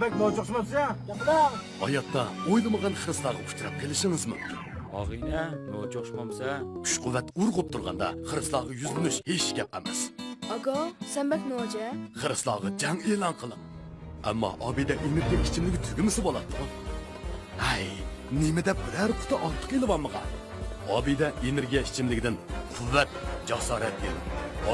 Bak no'choqchimabsiz ya? Gapirang. Hayotda o'ylamagan xiristlarga uchrab kelishingiz mumkin. Og'ayna, no'choqchmamsa. Kuch-quvvat urg'ib turganda xiristlarga yuzlanish hech gap emas. Aga, sen bak noja? Xiristlarga jang e'lon qiling. Ammo obida energiya ichimligi tugimisi bo'ladi. Hay, nima deb biror quti ortiq elibammiga? Obida energiya ichimligidan quvvat, jasorat edi.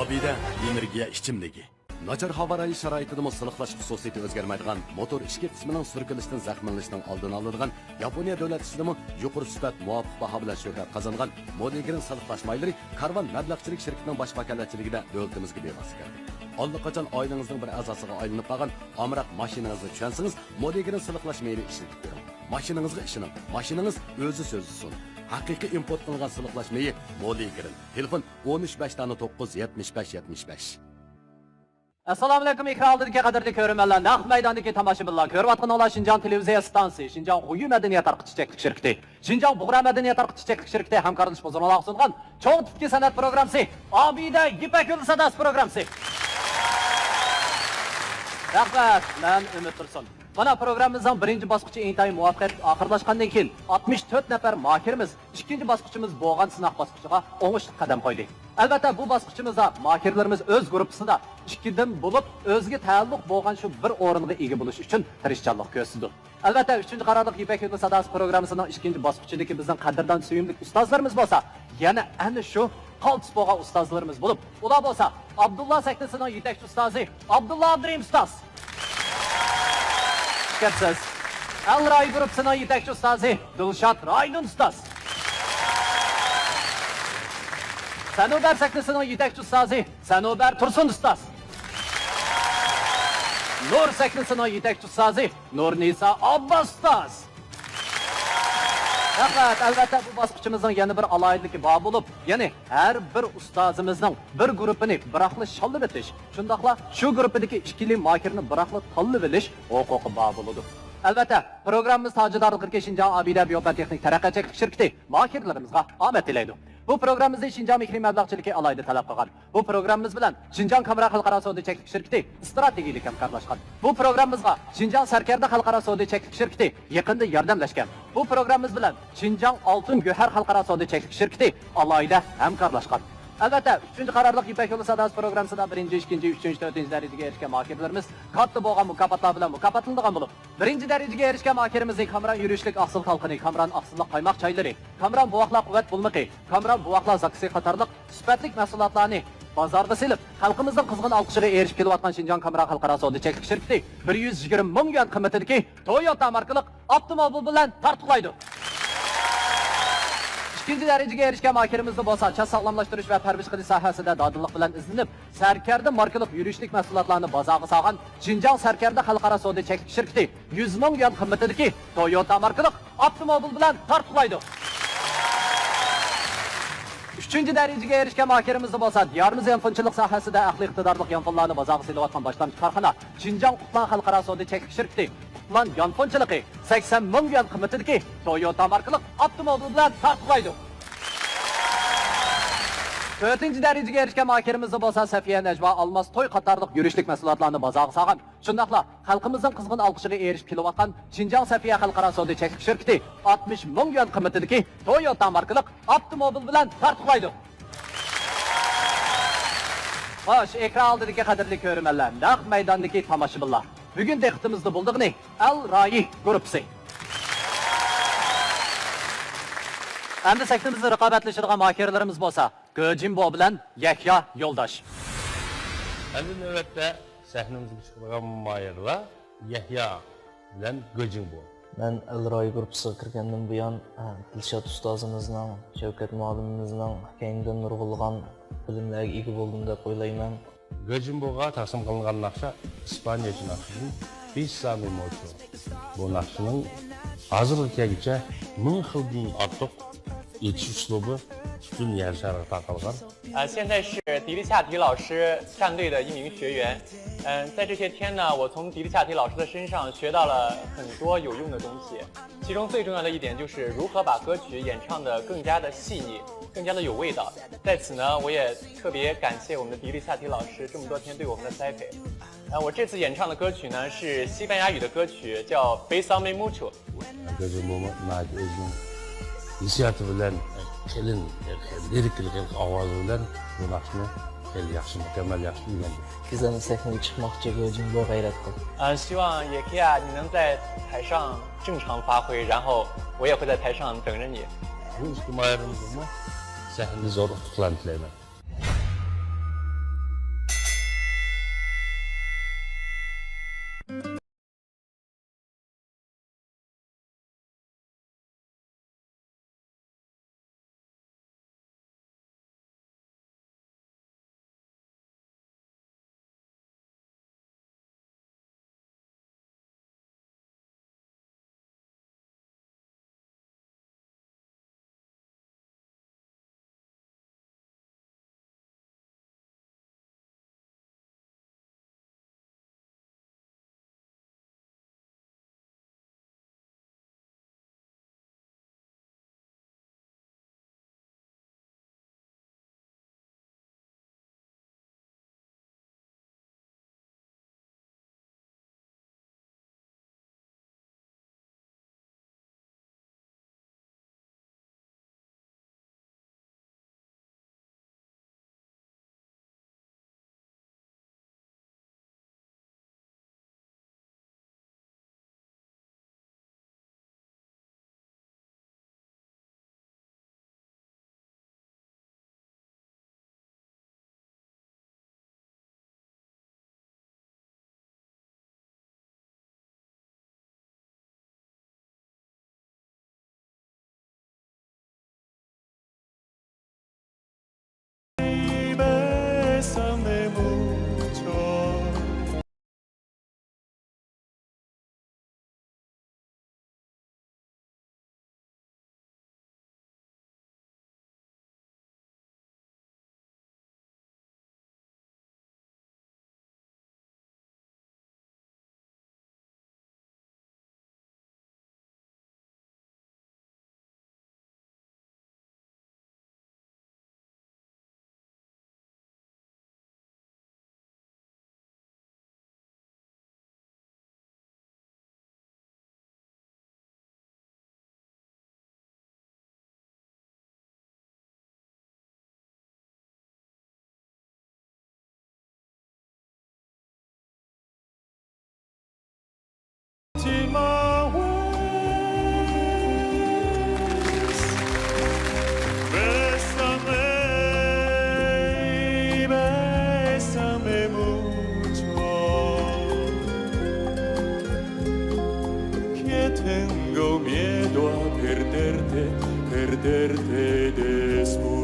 Obida energiya ichimligi. Nachar havo sharoitida musliqlash xususiyati o'zgarmaydigan motor ichki qismining surkilishdan zaxmlanishning oldini oladigan Yaponiya davlat ishidimi yuqori sifat muvofiq baho bilan shuhrat qozongan Modigrin soliqlash maylari Karvan mablag'chilik shirkatining bosh vakolatchiligida davlatimizga bevosita keldi. Allaqachon oilangizning bir a'zosiga aylanib qolgan amroq mashinangizni tushunsangiz Modigrin soliqlash mayli ishlatib ko'ring. Mashinangizga ishoning. Mashinangiz o'zi so'zsiz. Haqiqiy import qilingan soliqlash mayli Modigrin. Telefon 13 Assalomu alaykum ekrandagi qadrli ko'rmanlar, naq maydondagi tomoshabinlar, ko'rayotgan olar Shinjon televiziya stansiyasi, Shinjon G'uyi madaniyat tarqatishchilik shirkati, Shinjon Bug'ra madaniyat tarqatishchilik shirkati hamkorlik bozorlar sungan cho'ng tipki san'at programmasi, Obida Ipak yo'li sadasi programmasi. Rahmat, men Umid Tursun. Mana programmamizning birinchi bosqichi intayin muvaffaqiyat oxirlashgandan keyin 64 nafar mohirimiz ikkinchi bosqichimiz bo'lgan sinoq bosqichiga o'ngishli qadam qo'ydi. Albatta bu bosqichimizda mohirlarimiz o'z guruhida ikkidan bo'lib o'ziga taalluq bo'lgan shu bir o'ringa ega bo'lish uchun tirishchanlik ko'rsatdi. Albatta 3-qarorliq Ipak yo'li sadasi programmasining ikkinchi bosqichidagi bizning qadrdon suyumli ustozlarimiz bo'lsa, yana ana shu qaltis bo'lgan ustozlarimiz bo'lib, ular bo'lsa Abdullah sektorisining yetakchi ustozi Abdullah Abdurim ustoz. Gapsiz. Al-Ray guruhining yetakchi ustozi Dilshod Raydun ustoz. Sanobar sektorisining yetakchi ustozi Sanobar Tursun ustoz. Nur sektorisining yetakchi ustozi Nurnisa Abbos ustoz. Albatta bu bosqichimizning yana bir alohidaligi bor bo'lib, ya'ni har bir ustozimizning bir guruhini biroqli shallab etish, shundaqla shu guruhdagi ikkili mohirni biroqli tanlab olish huquqi bor bo'ladi. Albatta, programmamiz tajidorligi Shinjon Obida biotexnik taraqqiyotchilik shirkati mohirlarimizga omad tilaydi. Bu programmamizda Shinjon mikro mablag'chiligi alohida talab qilgan. Bu programmamiz bilan Shinjon Kamra xalqaro savdo cheklik shirkati strategik hamkorlashgan. Bu programmamizga Shinjon Sarkarda xalqaro savdo cheklik shirkati yaqinda yordamlashgan. Bu programmamiz bilan Shinjon Oltin Go'har xalqaro savdo cheklik shirkati alohida hamkorlashgan. Albatta, 3-qarorliq Ipak yo'li sadasi programmasida 1-chi, 2-chi, 3-chi, 4-chi darajaga erishgan mohirlarimiz katta bo'lgan mukofotlar bilan mukofotlangan bo'lib, 1-darajaga erishgan mohirimizning Kamran yurishlik ahsil xalqini, Kamran ahsillik qaymoq choylari, Kamran buvoqlar quvvat bulmiqi, Kamran buvoqlar zaksi qatorliq sifatli mahsulotlarni bozorga silib, xalqimizning qizg'in olqishiga erishib kelayotgan Shinjon Kamran xalqaro savdo cheklik shirkati 120 ming yuan qimmatidagi Toyota markalik avtomobil bilan tartiblaydi. İkinci darajaga erishgan mohirimizni bo'lsa, chas sog'lomlashtirish va parvarish qilish sohasida dodillik bilan izlanib, Sarkarda markalik yurishlik mahsulotlarini bozorga solgan Shinjon Sarkarda xalqaro savdo cheklik shirkati 100 ming yuan qimmatidagi Toyota markalik avtomobil bilan tartiblaydi. 3-chi darajaga erishgan mohirimizni bo'lsa, diyorimiz yanfonchilik sohasida aqliy iqtidorli yanfonlarni bozorga solayotgan boshlang'ich korxona Shinjon Qutlan xalqaro savdo cheklik shirkati Qutlan yanfonchiligi 80 ming yuan qimmatidagi Toyota markalik avtomobil bilan tartiblaydi. 4-chi darajaga erishgan mohirimizni bo'lsa, Safiya Najva Almas to'y qatorliq yurishlik mahsulotlarni bozorga solgan. Shundaqla xalqimizning qizg'in olqishiga erishib kelayotgan Shinjon Safiya xalqaro savdo cheklik shirkati 60 ming yuan qimmatidagi Toyota markalik avtomobil bilan tartiblaydi. Xo'sh, ekran oldidagi qadrli ko'rmanlar, naq maydondagi tomoshabinlar. Bugun diqqatimizda bo'ldig'ini Al-Ray guruhi. Endi sektimizda raqobatlashadigan mohirlarimiz bo'lsa, Gojimbo bilan Yahyo Yo'ldosh. Endi navbatda sahnamizga chiqadigan mohirlar Yahyo bilan Gojimbo. Men Al-Ray guruhiga kirgandan buyon Dilshod ustozimizning, Shavkat muallimimizning kengdan nurg'ulgan bilimlarga ega bo'ldim deb o'ylayman. Gojimboga taqsim qilingan naqsha Ispaniyacha naqshining 5 sami mo'shu. Bu naqshining hozirgacha 1000 xildan ortiq yetish uslubi butun yer shariga tarqalgan. 现在是迪丽夏提老师战队的一名学员。在这些天呢，我从迪丽夏提老师的身上学到了很多有用的东西。其中最重要的一点就是如何把歌曲演唱得更加的细腻，更加的有味道。在此呢，我也特别感谢我们的迪丽夏提老师这么多天对我们的栽培。我这次演唱的歌曲呢是西班牙语的歌曲，叫《Bésame Mucho》。 그래서 뭐 나도 özüm hissiyatı bilen kelin liriklik ovozi bilen bu naqshni hel yaxshi mukammal yaxshi uylandim. Güzel sahneye çıkmakça gözüm bu gayretli. 希望也可以啊，你能在台上正常发挥，然后我也会在台上等着你。 Bu ijtimoiyatimizni sahnada zo'r utuqlarni tilayman. Tengo miedo a perderte después.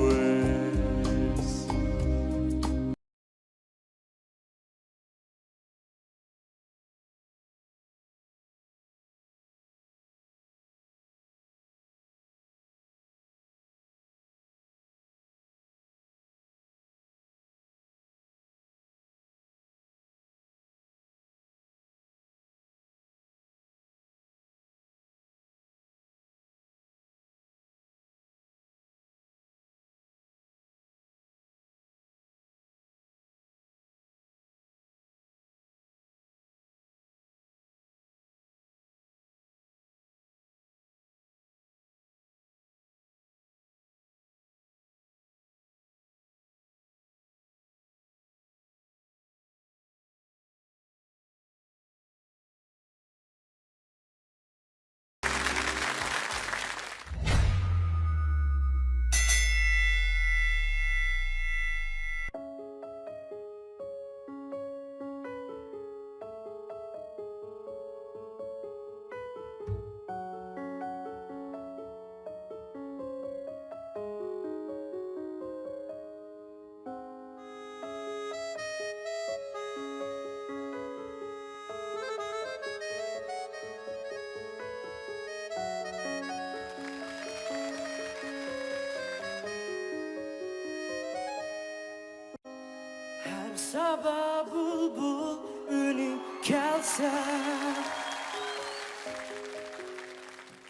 Her sabah bulbul ünü gelse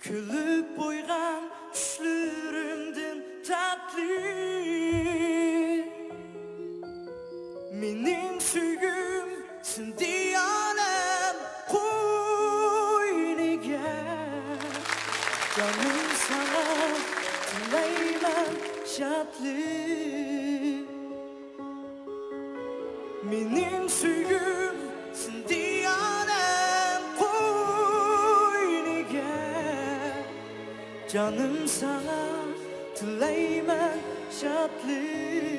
Külüp uygan düşlürümdün tatlı Menim sügüm, sen şadlık Benim süygüm sen diyanem koyniga Canım sana tileymen şadlık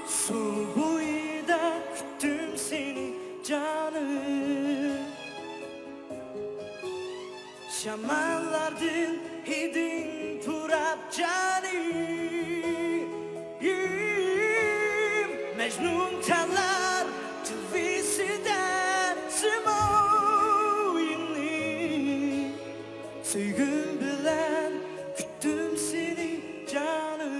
Su boyida küttüm seni canım Şamanlardın hidin purap canim Mecnun tanlar tülvisinden simoyini Söygüm bilen küttüm seni canım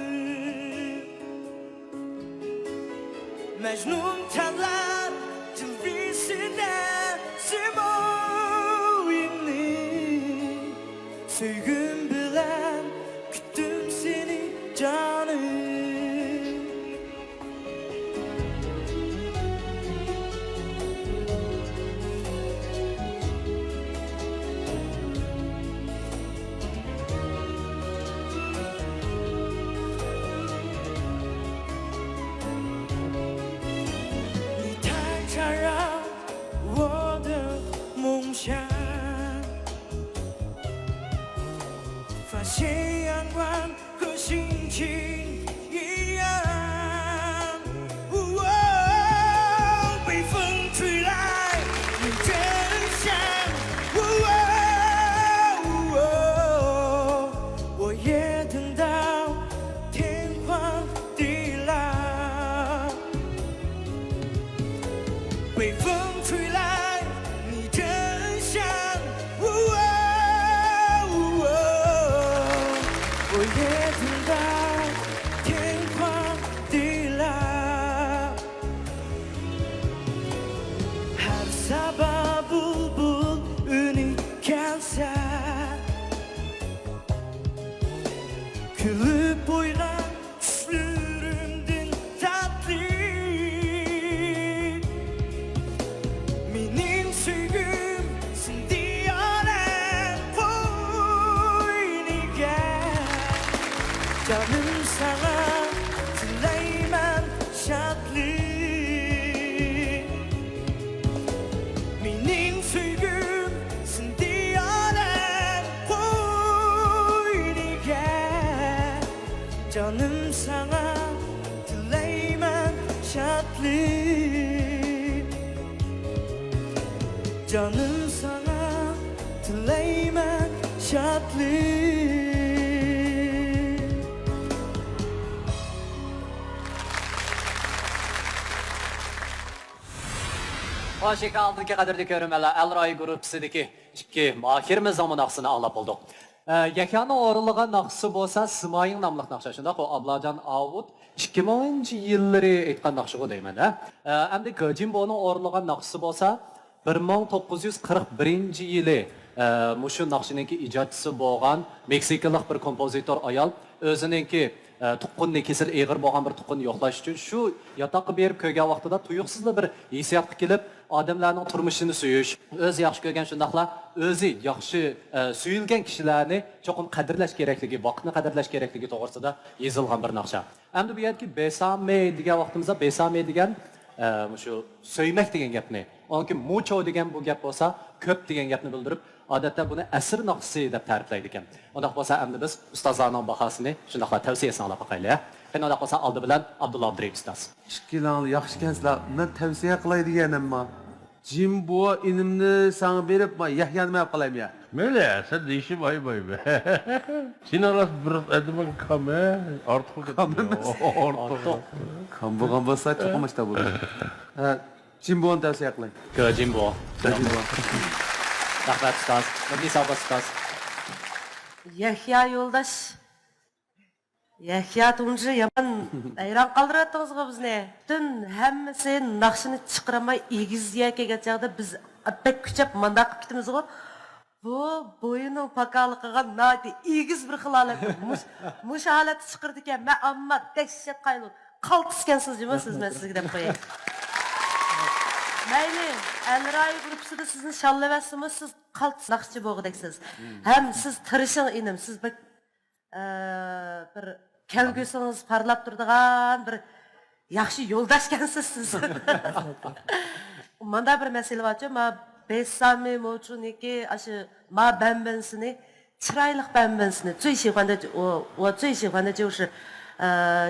Mecnun tanlar tülvisinden simoyini Söygüm bilen küttüm seni canım Külüp oynan düşlürümdün tatlı Benim süygüm sen diyanem koyniga Canım sana tileymen şadlık Benim süygüm sen diyanem koyniga Canım sana tileymen şadlık Canım sana tileymen şadlık Hoşçakal aldığınki kadarda görünmeler Elray grupsideki iki mahirimiz zaman aksını ağlap olduk. Yakanın oruluğa naksı bolsa Simayın namlıq nakşa. Şunda o Ablacan Avud 2010 yılları etkan nakşı o deymen. Hem de Gajimbo'nun oruluğa naksı bolsa 1941 yılı Muşu nakşınınki icatçısı boğan Meksikалық bir kompozitor ayal özününki tuqqun nekesir eğir boğan bir tuqqun yoxlaş üçün şu yatağı berip kögen vaqtida tuyuqsızda bir hissiyatqa kelib adamlarning turmushini suyish, öz yaxshi ko'rgan shundaqla o'zi yaxshi suyilgan kishilarni cho'qim qadrlash kerakligi, vaqtni qadrlash kerakligi to'g'risida yozilgan bir naqsha. Endi bu yerki besame degan vaqtimizda besame degan shu so'ymak degan gapni, onki mucho degan bu gap bo'lsa, ko'p degan gapni bildirib, odatda buni asr naqsi deb ta'riflaydi ekan. Undaq bo'lsa, endi biz ustozlarning bahosini shundaqla tavsiyasini olib qo'yaylik. Qani undaq bo'lsa, oldi bilan Abdulla Abdurayim ustoz. İşkilanlı yaxşı kensizler. Ben tavsiye kılay diyen ama. Jimbo inimni sana berip ma Yahya'nı mı kalayım ya? Mele, sen deyişi bay bay be. Sen aras bir edimin kame, artık o Kame mi? Artık. Kan basayı çok amaçta bu. Jimbo'nu tavsiye kılay. Jimbo. Rahmat ustoz. Nurli sağ ustoz. Yahya yoldaş. Yahya tuncu yaman ayran qaldırattınızga bizni. Bütün hemmisi naqshini chiqaramay egizga kelgan chaqda biz pek kuchab mandaq qilib ketimiz-ku. Bu bo'yining pakaliqiga nati egiz bir xilolat. Mush holatni chiqirdi ekan. Men amma dahshat qaylu. Qaltiskansiz siz men sizga deb qo'yay. Mayli, Elray grupsida sizni shallavasimiz, siz qaltis naqshchi bo'g'idaksiz. Ham siz tirishing inim, siz bir kelgusingiz parlab turadigan bir yaxshi yo'ldosh ekansiz siz. Manda bir masala borchu, ma Besame Mochuniki, aşı ma benbensini, çıraylık benbensini, 最喜欢的我最喜欢的就是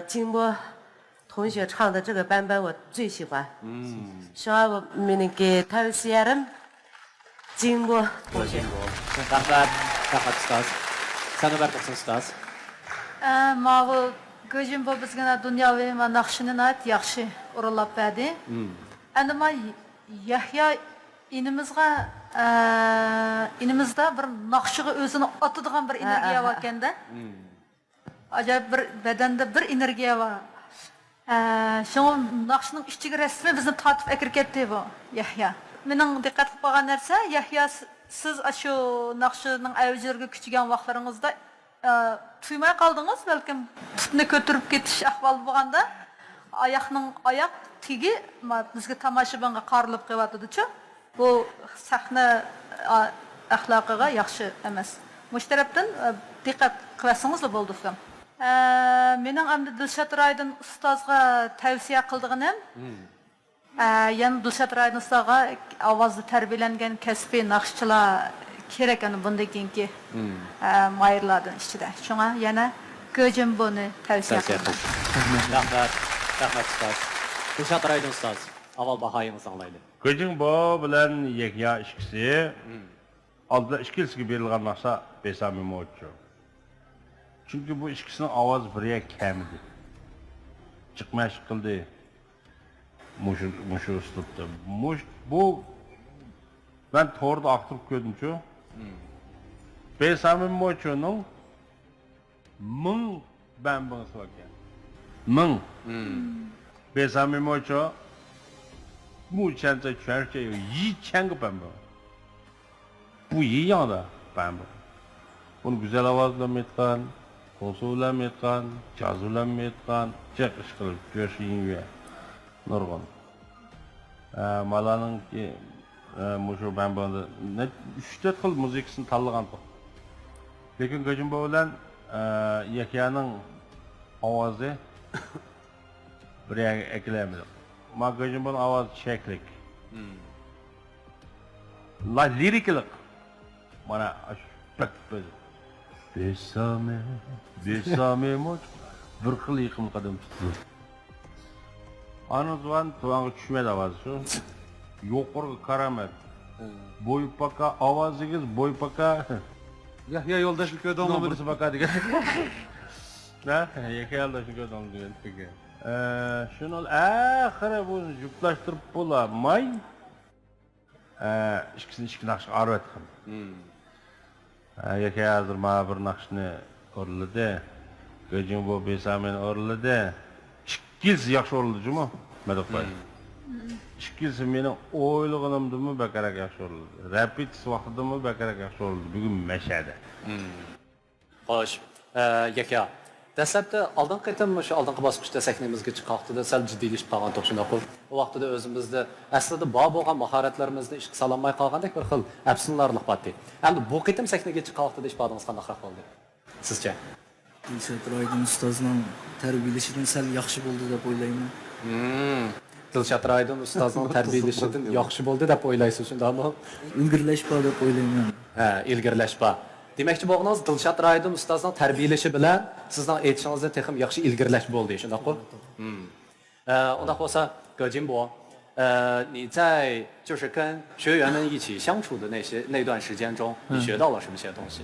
金波同学唱的这个版本我最喜欢。希望我们那个tavsiyelerim金波同学。 Rahmat, rahmat ustoz. Sana barqasin ustoz. Ma bu gözüm bu bizgana dunyoviy va naqshini nat yaxshi o'rinlab berdi. Endi ma Yahya inimizda bir naqshiga o'zini otadigan bir energiya bor ekanda. Ajoyib bir badanda bir energiya bor. Şu naqshning ichiga rasmiy bizni tortib akirketdi bu Yahya. Mening diqqat qilib qolgan narsa Yahya siz shu naqshining avjiriga kuchigan vaqtlaringizda tuymay qoldingiz, balkim tutni ko'tarib ketish ahvol bo'lganda oyoq tigi bizga tomoshabinga qarilib qo'yatdi-chu. Bu sahna axloqiga yaxshi emas. Mush tarafdan diqqat qilsangiz bo'ldi ukam. Mening endi Dilshod Raydin ustozga tavsiya qildiganim yana Dilshod Raydin ustozga ovozda tarbiyalangan kasbiy naqshchilar kerak ana bunday keyingi mayirlardan ichida. Shunga yana Gojim buni tavsiya qildim. Rahmat, rahmat ustoz. Dilshod Raydin ustoz, avval bahoyingizni anglaydi. Gojimbo bilan Yahya ikkisi oldida ikkilisiga berilgan narsa Besame Mocho. Çünkü bu ikisinin ovozi biriga kam edi. Chiqmash qildi. Mushu uslubda. Bu ben to'g'rida aqtirib ko'rdim-ku. Besame Mocho'ning 1000 bambasi bor ekan. 1000. Besame Mocho 目前在全世界有1000个版本，不一样的版本。Bunu güzel avazla etken, konsuyla etken, cazıyla etken, çok iş kılıp görsün ve nurgun. Malanın ki, muşu ben bana ne 3-4 yıl müzikasını tanıgandık. Lekin Gojimbo bilan Yahya'nın avazı bir yere ekleyemedik. Ma Gojimbo'nun avazı çeklik. La liriklik. Bana pek böyle. Besame moç. Bir xil yıkım kadın tuttu. Anı zaman tuğanı düşmedi avazı şu. Yoqurgu karamet. Boypaka avazınız boypaka. Yahya yoldaşlık ödü onu Nomursu baka diye. Ne? Yahya yoldaşlık ödü onu diye. Peki. Şunun ahire bunu cüplaştırıp bulamay. İkisini iki nakşı arı etkim. Yahya hazır bana bir nakşını orladı. Gojimbo Besame'ni orladı. İkisi yaxşı orladı cuma. Medak Bey. İkisi mening o'ylaganimdan bakarak yaxshi oldu. Repetis vaqtida bakarak yaxshi oldu. Bugun meşede. Xo'sh, Yahya. Dastlabda oldingi qitim shu oldingi bosqichda sahnamizga chiqmoqda sal jiddiylashib qolgan to'xshunda qo'l. O vaqtida o'zimizda aslida bor bo'lgan mahoratlarimizni ishga sololmay qolgandek bir xil afsunlarlik bo'ldi. Endi bu qitim sahnaga chiqmoqda ishbodingiz qanday bo'ldi? Sizcha? Dilshod Raydin ustozning tarbiyalashidan sal yaxshi bo'ldi deb o'ylayman. Dilshod Raydin ustozning tarbiyalashidan yaxshi bo'ldi deb o'ylaysiz, shundaymi? Ilgirlashpa deb o'ylayman. Ilgirlashpa. Demakchi bo'lgansiz Dilshod Raydin ustozning tarbiyalashi bilan sizning aytishingizda texim yaxshi ilgirlash bo'ldi, shundaymi? Unda bo'lsa, Gojimbo, 你在就是跟学员们一起相处的那段时间中，你学到了什么些东西？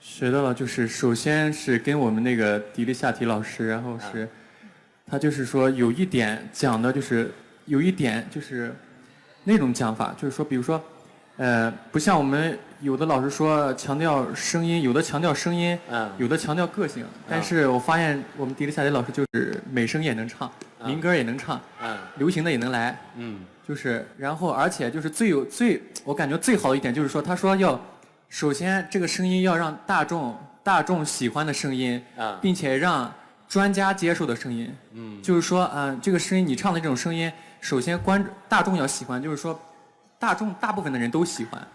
学到了，就是首先是跟我们那个迪丽夏提老师，然后是他就是说有一点讲的就是有一点就是那种讲法，就是说比如说不像我们有的老师说强调声音，有的强调声音，有的强调个性，但是我发现我们迪丽夏提老师就是美声也能唱，民歌也能唱，流行的也能来，就是然后而且就是我感觉最好的一点就是说他说要首先这个声音要让大众喜欢的声音，并且让专家接受的声音，就是说这个声音你唱的这种声音，首先大众要喜欢，就是说大部分的人都喜欢。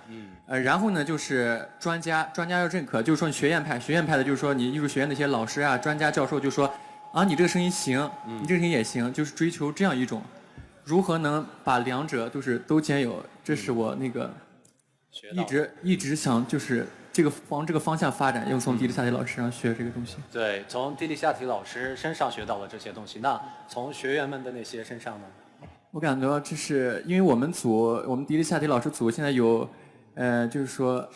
然后呢，就是专家要认可，就是说学院派的，就是说你艺术学院那些老师啊、专家、教授就说啊，你这个声音行，你这个声音也行，就是追求这样一种，如何能把两者都兼有，这是我那个一直想就是往这个方向发展，用从迪丽夏提老师上学这个东西。对，从迪丽夏提老师身上学到了这些东西，那从学员们的那些身上呢？我感觉这是因为我们迪丽夏提老师组现在有，就是说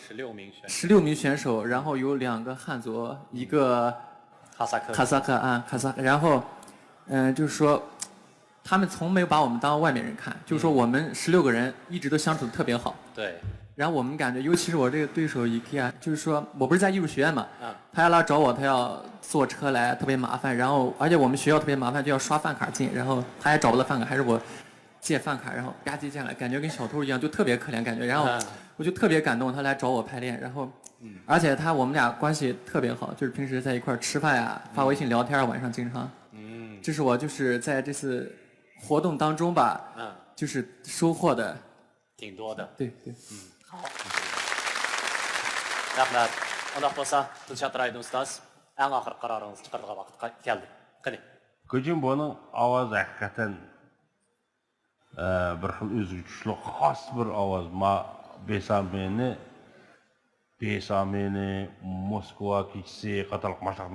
16名选手，然后有2个汉族，一个哈萨克，然后，就是说，他们从没有把我们当外面人看，就是说我们16个人一直都相处得特别好。对。然后我们感觉，尤其是我这个对手IKEA，就是说我不是在艺术学院嘛，他要来找我，他要坐车来，特别麻烦。然后而且我们学校特别麻烦，就要刷饭卡进，然后他也找不到饭卡，还是我借饭卡，然后吧唧进来，感觉跟小偷一样，就特别可怜感觉。然后我就特别感动，他来找我排练，然后，而且我们俩关系特别好，就是平时在一块吃饭呀，发微信聊天，晚上经常。这是我就是在这次活动当中吧，就是收获的挺多的。对。好。Rahmat. Undaq bo'lsa, Dilshod Raydon ustoz, eng oxirgi qaroringizni chiqaradigan vaqt keldi. Qani. Gojimbo'ning ovozi haqiqatan bir xil o'zgarishli xos bir ovoz. Besameni, Moskva kechisi qatorliq mashhur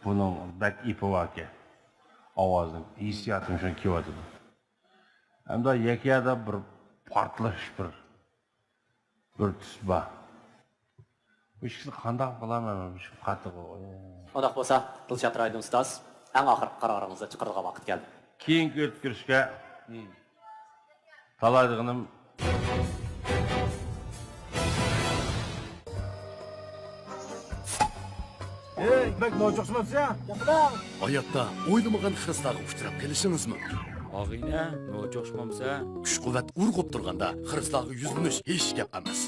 buning bak ipi bor ekan. Ovozning hissiyotim shunga kelyapti. Hamda yakada bir portlash bir tus bor. Bu ishni qanday qilaman shu qattiq. Undaq bo'lsa, Dilshod Raydon ustoz, eng oxirgi qaroringizni chiqaradigan vaqt keldi. Keyingi o'tkazishga talaydiganim Bak no'choqchiman hayotda o'ylamagan xiristlarga uchrab kelishingiz mumkin. Og'ina, no'choqchimsa, Kuch-quvvat urg'ib turganda xiristlarga yuzlanish hech gap emas.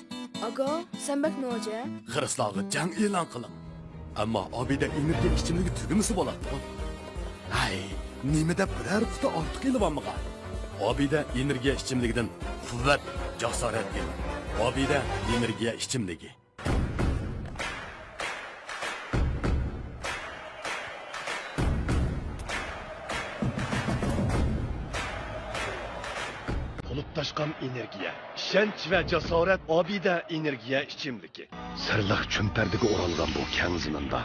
Aga, sen bak noja? Xiristlarga jang e'lon qiling. Ammo Obida energiya ichimligi tugamasa bo'ladi. Hay, nimada biror quti ortiq e'lonmagan. Obida energiya ichimligidan quvvat, jasorat keladi. Obida energiya ichimligi. Taşqan energiya, ishonch va jasorat Obida energiya ichimligi. Sirliq cho'mpardiga o'ralgan bu keng ziminda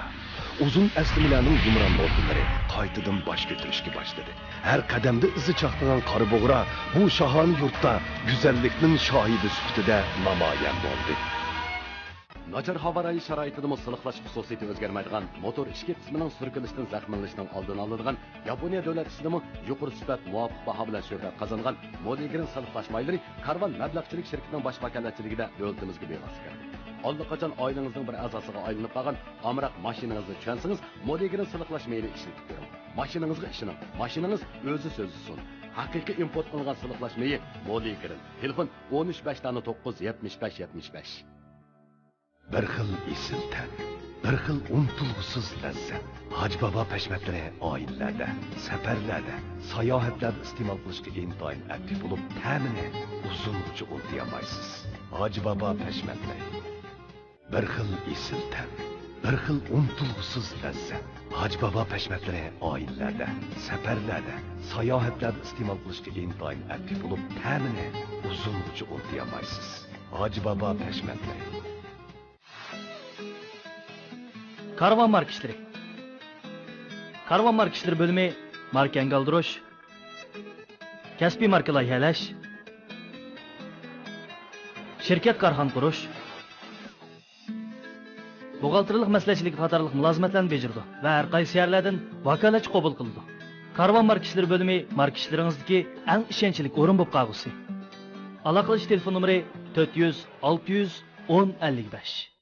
uzun aslimalarning yumron o'rnlari qaytadan bosh ko'tarishga boshladi. Har qadamda izi chaqnagan qora bo'g'ra bu shahoni yurtda go'zallikning shohidi sifatida namoyon bo'ldi. Nachar havo rayi sharoitida musulliqlash xususiyati o'zgarmaydigan motor ishki qismining surkilishidan zaxmlanishning oldini oladigan Yaponiya davlat ishidimi yuqori sifat muvofiq baho bilan shuhrat qozongan Modigrin sarflash maylari Karvan mablag'chilik shirkatining bosh vakolatchiligida davlatimizga bevosita kirdi. Allaqachon oilangizning bir a'zosiga aylanib qolgan amroq mashinangizni tushunsangiz Modigrin sarflash mayli ishlatib ko'ring. Mashinangizga ishoning. Mashinangiz o'zi so'zsiz. Haqiqiy import qilingan sarflash mayli Modigrin. Telefon 13 Bir xil esil tan, bir xil unutilg'usiz lazzat. Hoji Bobo pashmatlari oilalarda, safarlarda, sayohatlarda iste'mol qilishga intoyin aktiv bo'lib, ta'mini uzungacha unutolmaysiz. Hoji Bobo pashmatlari. Bir xil esil tan, bir xil unutilg'usiz lazzat. Hoji Bobo pashmatlari oilalarda, safarlarda, sayohatlarda iste'mol qilishga intoyin aktiv bo'lib, ta'mini uzungacha unutolmaysiz. Hoji Bobo pashmatlari. Karvan marka işleri. Karvan marka işleri bölümü marka engaldırış, kasbiy marka loyihalash, şirket karxan qurish, buğaltırlıq məsləhətçilik qatarlıq mülazimatlarni bejirdi və hər qaysi yerlərdən vakolatchi qabul qildi. Karvan marka işleri bölümü marka işleringizdagi eng ishonchli o'rin bo'lib qolgusi. Aloqalash telefon nomeri 400 600 1055.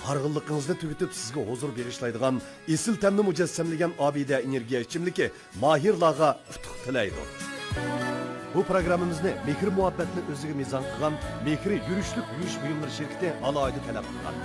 Harg'inligingizni tugitib sizga huzur berishlaydigan esil tamni mujassamlagan Abida energiya ichimligi mahirlarga utuq tilaydi. Bu programmamizni mehr muhabbatni o'ziga mezon qilgan Mehri yurishlik yurish buyumlari shirkati alohida talab qilgan.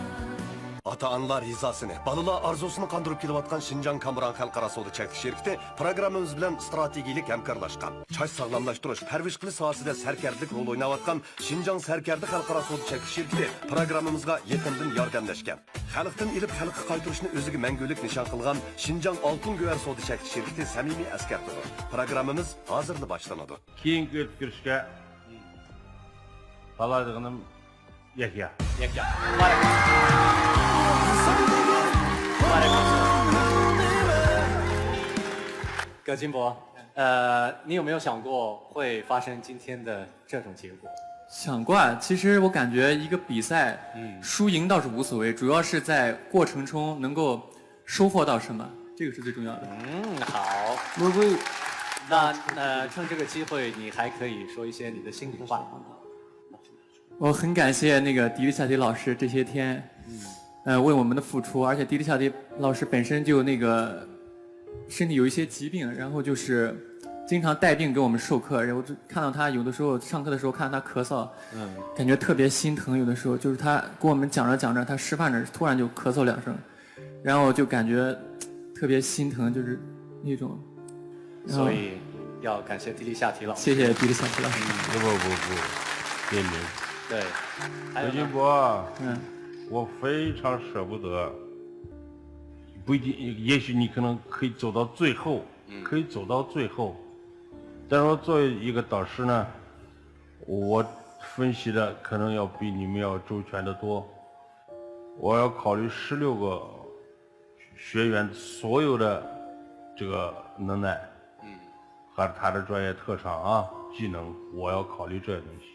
Ata-analar rizasini, balalar arzusini qandırıp kelayotgan Şinjan Kamuran Xalqaro savdo cheklanish shirkati programmamiz bilan strategik hamkorlashgan. Choy sog'lomlashtirish, parvarish qilish sohasida sarkarlik rol o'ynayotgan Şinjan Sarkardi Xalqaro savdo cheklanish shirkati programmamizga yaqindan yordamlashgan. Xalqdan ilib xalqqa qaytarishni o'ziga mangulik nishon qilgan Şinjan Oltin Go'var savdo cheklanish shirkati samimiy askartadi. Programmamiz hozirda boshlanadi. Keyingi o'tkazishga talaydiganim Yahya. Yahya. 葛金博，你有没有想过会发生今天的这种结果？想过啊，其实我感觉一个比赛，输赢倒是无所谓，主要是在过程中能够收获到什么，这个是最重要的。好。那趁这个机会，你还可以说一些你的心里话。我很感谢那个迪丽夏迪老师这些天，为我们的付出，而且迪丽夏迪老师本身就那个身体有一些疾病，然后就是经常带病给我们授课，然后就看到他有的时候上课的时候看到他咳嗽，感觉特别心疼。有的时候就是他跟我们讲着讲着，他吃饭着突然就咳嗽2声，然后就感觉特别心疼，就是那种。所以要感谢迪丽夏提老师。谢谢迪丽夏提老师。不，点名。对，葛金博，我非常舍不得。不一定，也许你可能可以走到最后，但是我作为一个导师呢，我分析的可能要比你们要周全的多。我要考虑16个学员所有的这个能耐，和他的专业特长啊、技能，我要考虑这些东西。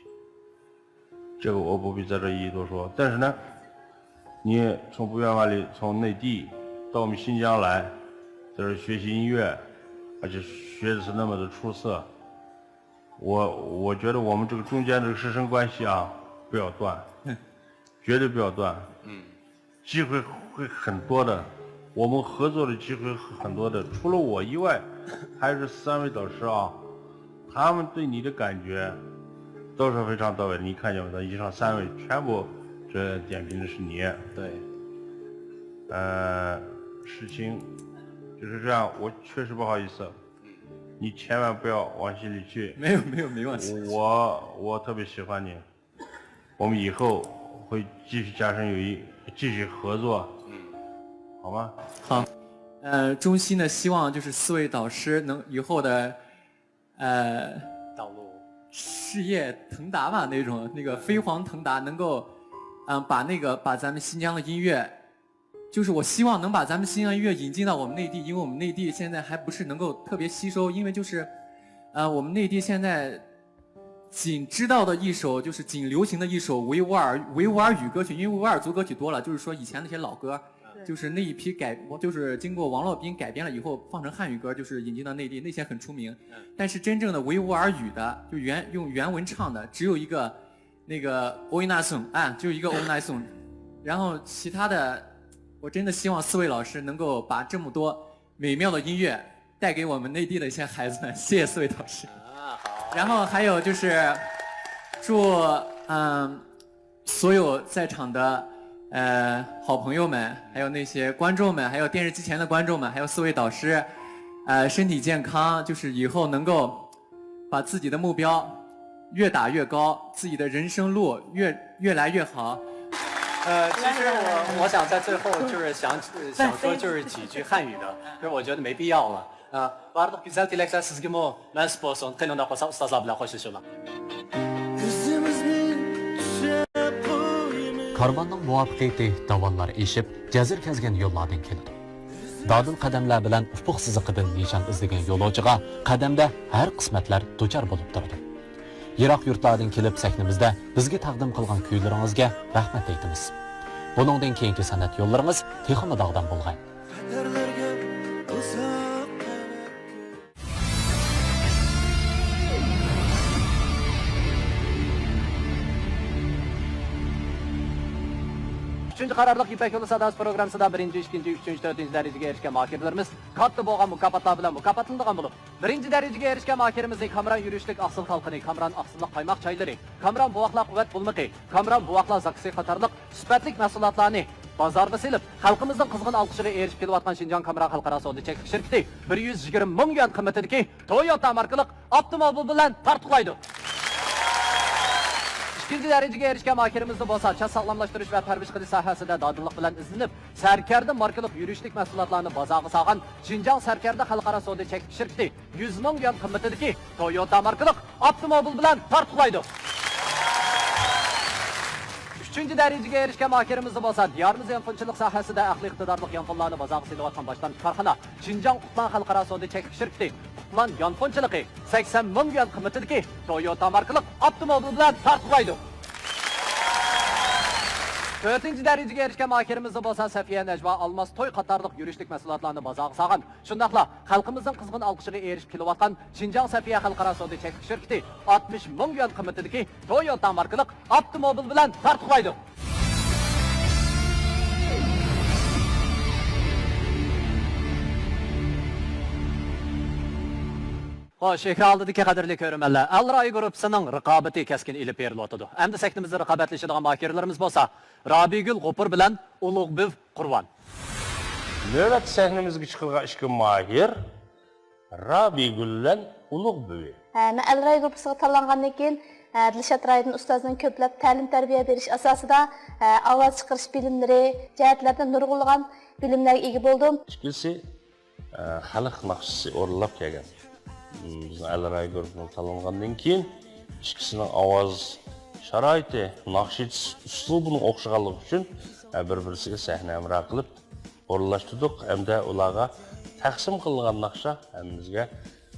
这个我不必在这一一多说，但是呢，你从不远万里从内地到我们新疆来，在这学习音乐，而且学的是那么的出色，我觉得我们这个中间这个师生关系啊，不要断，绝对不要断，机会会很多的，我们合作的机会很多的，除了我以外，还是3位导师啊，他们对你的感觉都是非常到位的。你看见没有？以上3位全部这点评的是你。对。事情就是这样，我确实不好意思，你千万不要往心里去。没有，没关系。我特别喜欢你，我们以后会继续加深友谊，继续合作，好吗？好。衷心的希望就是4位导师能以后的道路事业腾达吧，那个飞黄腾达，能够把咱们新疆的音乐，就是我希望能把咱们新疆音乐引进到我们内地，因为我们内地现在还不是能够特别吸收，因为就是我们内地现在仅知道的一首就是仅流行的一首维吾尔语歌曲，因为维吾尔族歌曲多了，就是说以前那些老歌。就是那一批就是经过王洛宾改编了以后放成汉语歌，就是引进到内地，那些很出名。但是真正的维吾尔语的，就用原文唱的，只有一个那个欧纳颂就一个欧纳颂。然后其他的，我真的希望4位老师能够把这么多美妙的音乐带给我们内地的一些孩子们。谢谢4位导师。好。然后还有就是祝所有在场的。好朋友们，还有那些观众们，还有电视机前的观众们，还有4位导师，身体健康，就是以后能够把自己的目标越打越高，自己的人生路越来越好。其实我想在最后就是想说就是几句汉语的，就是我觉得没必要了。bardық güzel dilekler sizге nasip olsun. Qanday qolsa ustozlar bilan xo'shlashaman. Karvanning muvaffaqiyati davonlar eshib, jazir kezgan yo'llardan keladi. Dadil qadamlar bilan ufuq siziqidan nishon izlagan yo'lovchiga qadamda har qismatlar duchor bo'lib turadi. Yiroq yurtlardan kelib sahnamizda bizga taqdim qilgan kuylaringizga rahmat aytamiz. Buningdan keyingi san'at yo'llaringiz texmi dog'dan bo'lgan. 3. qarorliq İpek Yolu Sadası programmasida 1, 2, 3, 4 darajaga erishgan makirlarimiz katta bo'lgan mukofotlar bilan mukofotlangan bo'lib, 1 darajaga erishgan makirimizning Kamran yurishlik asıl xalqini, Kamran aqsilliq qaymoq chaylari, Kamran buvoqlar quvvat bulmiqi, Kamran buvoqlar zaksi qatorliq sifatlik mahsulotlarni bozorga selib, xalqimizning qizg'in olqishiga erishib kelayotgan Şinjan Kamran xalqaro savdo cheklek shirkati 120 ming yuan qimmatidagi Toyota markalik avtomobil bilan tartiblaydi. 2. darajaga erishgan makirimizni bo'lsa, chas sog'lomlashtirish va parvarish qilish sohasida dodillik bilan izlanib, Sarkarda markalik yurishlik mahsulotlarini bozorga solgan Şinjan Sarkarda xalqaro savdo cheklek shirkati 100 ming yuan qimmatidagi Toyota markalik avtomobil bilan tartiblaydi. 3. darajaga erishgan makirimizni bo'lsa, diyorimiz yanfonchilik sohasida aqli iqtidorli yanfonlarni bozorga selayotgan boshlanib korxona Şinjan Qutlan xalqaro savdo cheklek shirkati Qutlan yanfonchiligi 80 ming yuan qimmatidagi Toyota markalik avtomobil bilan tartiblaydi. 4. darajaga erishgan makirimizni bo'lsa, Safiya Najva Almas to'y qatorliq yurishlik mahsulotlarni bozorga solgan. Shundaqla xalqimizning qizg'in olqishiga erishib kelayotgan Şinjan Safiya xalqaro savdo cheklek shirkati 60 ming yuan qimmatidagi Toyota markalik avtomobil bilan tartiblaydi. Xo'sh, ekran oldidagi qadrli ko'rmanlar, Al-Ray guruhining raqobati keskin ilib berilyotdi. Endi sektimizda raqobatlashadigan makirlarimiz bo'lsa, Robigul G'opur bilan Ulug'biv Qurvon. Navbat sahnamizga chiqilgan ikki mahir Robigul bilan Ulug'biv. Men Al-Ray gruppasiga tanlangandan keyin Dilshod Raydin ustozning ko'plab ta'lim-tarbiya berish asosida ovoz chiqarish bilimlari, jihatlarda nurg'unlagan bilimlarga ega bo'ldim. Ikkisi xalq naqshisi o'rlab kelgan. Biz Al-Ray guruhining tanlangandan keyin ikkisining ovoz sharoiti, naqsh uslubining o'xshaganligi uchun bir-birisiga sahna amro qilib o'rlashtirdik hamda ularga taqsim qilingan naqsha hammamizga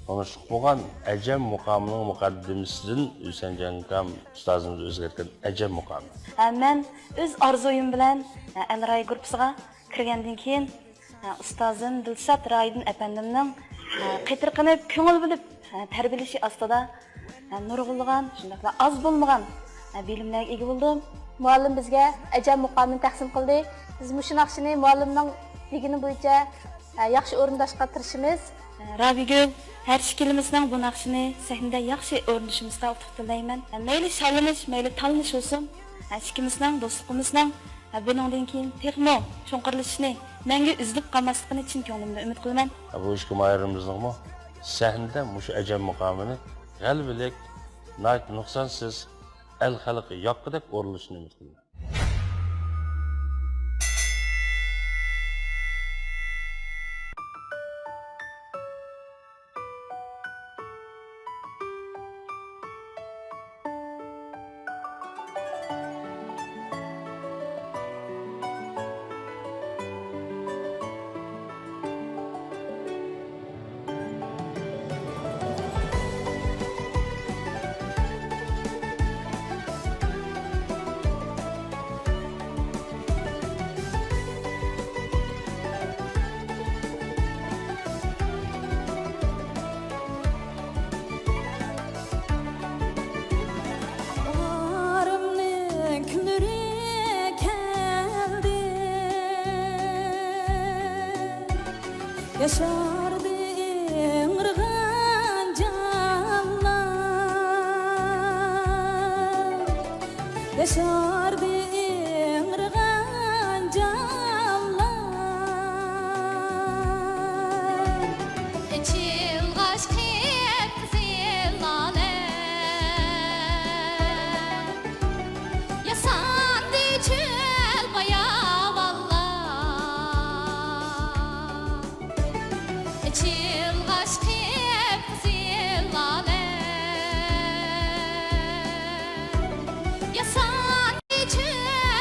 tanishib bo'lgan ajam muqomining muqaddimasidan Hüseyin Jankam ustozimiz o'zgartgan ajam muqomi. Men o'z orzuyim bilan Al-Ray guruhiga kirgandan keyin ustozim Dilshod Raydin apandimning qitirqinib, ko'ngil bilib tarbiyalashi ostida nurg'unlagan, shundaqla oz bo'lmagan bilimlarga ega bo'ldim. Muallim bizga ajam muqomini taqsim qildi. Biz mushu naqshini muallimning degini bo'yicha yaxshi o'rindashga tirishimiz. Robigul, har ikkilimizning bu naqshini sahnada yaxshi o'rnashimizga utuq tilayman. Mayli shalinish, mayli tanlanish bo'lsin. Ikkimizning do'stligimizning buningdan keyin texmo cho'nqirlashini menga izlib qolmasligini chin ko'nglimda umid qilaman. Bu ikki mahirimizning sahnada mushu ajam muqomini g'albilik, nuqsonsiz el xalqi yoqqidek o'rlashini umid qilaman. Yaşardı ıngırgan canlar, yaşardı ıngırgan canlar. Çılgaş kep zillale, yasandı çöl bayağı vallar. Çılgaş kep zillale, yasandı çöl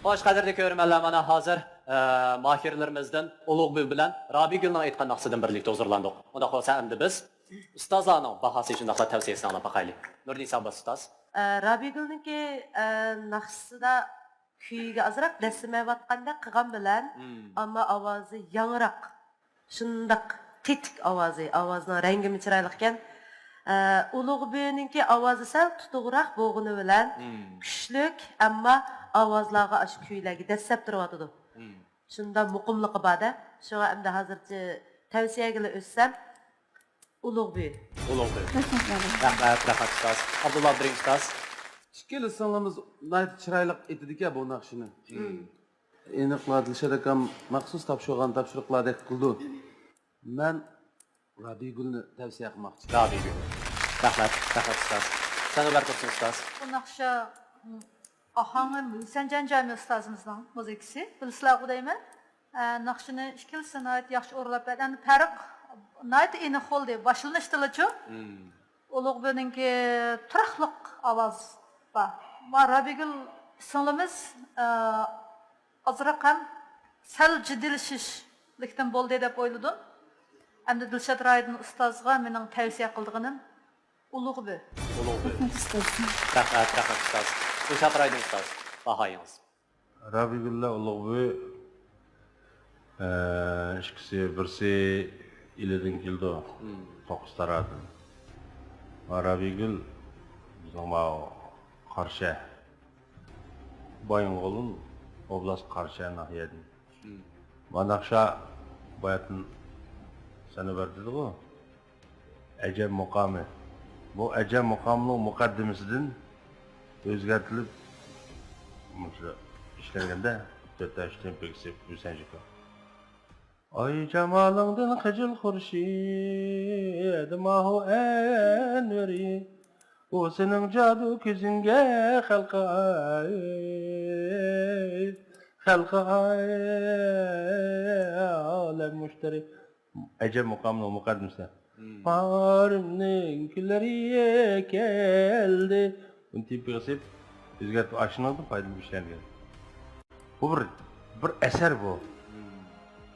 Xo'sh, qadrli ko'rmanlar, mana hozir mahirlarimizdan Ulug'bek bilan Robigulning aytgan naqsidan birlikda huzurlandik. Unda bo'lsa endi biz ustozlarning bahasi shundaqla tavsiyasini anglab boqaylik. Nurnisa ustoz. Rabigulniki naqsida kuyiga azroq dasmayotganda qilgan bilan, ammo ovozi yangroq. Shundaq tetik ovozning rangi chiroyli ekan. Ulug'bekniki ovozi sal tutuqroq bo'lgani bilan kuchlik, ammo ovozlarga ash kuylarga dastlab turyotdi. Shunda muqimligi bor-da. Shunga endi hozircha tavsiyaga o'tsam Ulug'bek. Rahmat ustoz. Abdulloh birinchi ustoz. Ikkala singlimimiz nayt chiroyli aytdik bu naqshini. Aniqlar Dilshod akam maxsus topshiriqlardek qildi. Men Robigulni tavsiya qilmoqchi. Robigul. Rahmat ustoz. Sana barkatli ustoz. Bu naqsha ahangı Sancan Cami ustazımızın müzikisi. Bilsizlar deyman. Naqshini ikkilisini nayt yaxshi o'rlab bergan. Farq nayt aniq bo'ldi. Boshlanishdilachu. Ulug'bekningki turaqliq ovoz bor. Va Robigul singlimiz azroq ham sal jiddilashishlikdan bo'ldi deb o'yladim. Endi Dilshod Raydin ustozga mening tavsiya qildiganim Ulug'bek. Rahmat ustoz. Dilshod Raydin ustoz. Bahoyingiz. Robigullar Ulug'bek ikisi birsi ilidan keldi. To'qqiz taradi. Va Robigul bizning Qarshi. Bayonqo'lun oblast Qarshi nahiyadan. Va naqsha bayatın sana verdi o. Ecem mukamı. Bu Ecem mukamının mukaddimesinden özgertilip işlerinde 4 yaştan pekisi Hüseyincik. Ay cemalından kıcıl hurşid mahu enveri o senin cadu küzünge halka alem müşteri Ecem mukamının mukaddimesi. Parimnin külleri geldi. Bunu tipi kısıp özgertip aşınıldı faydalı bir şeyler geldi. Bu bir eser bu.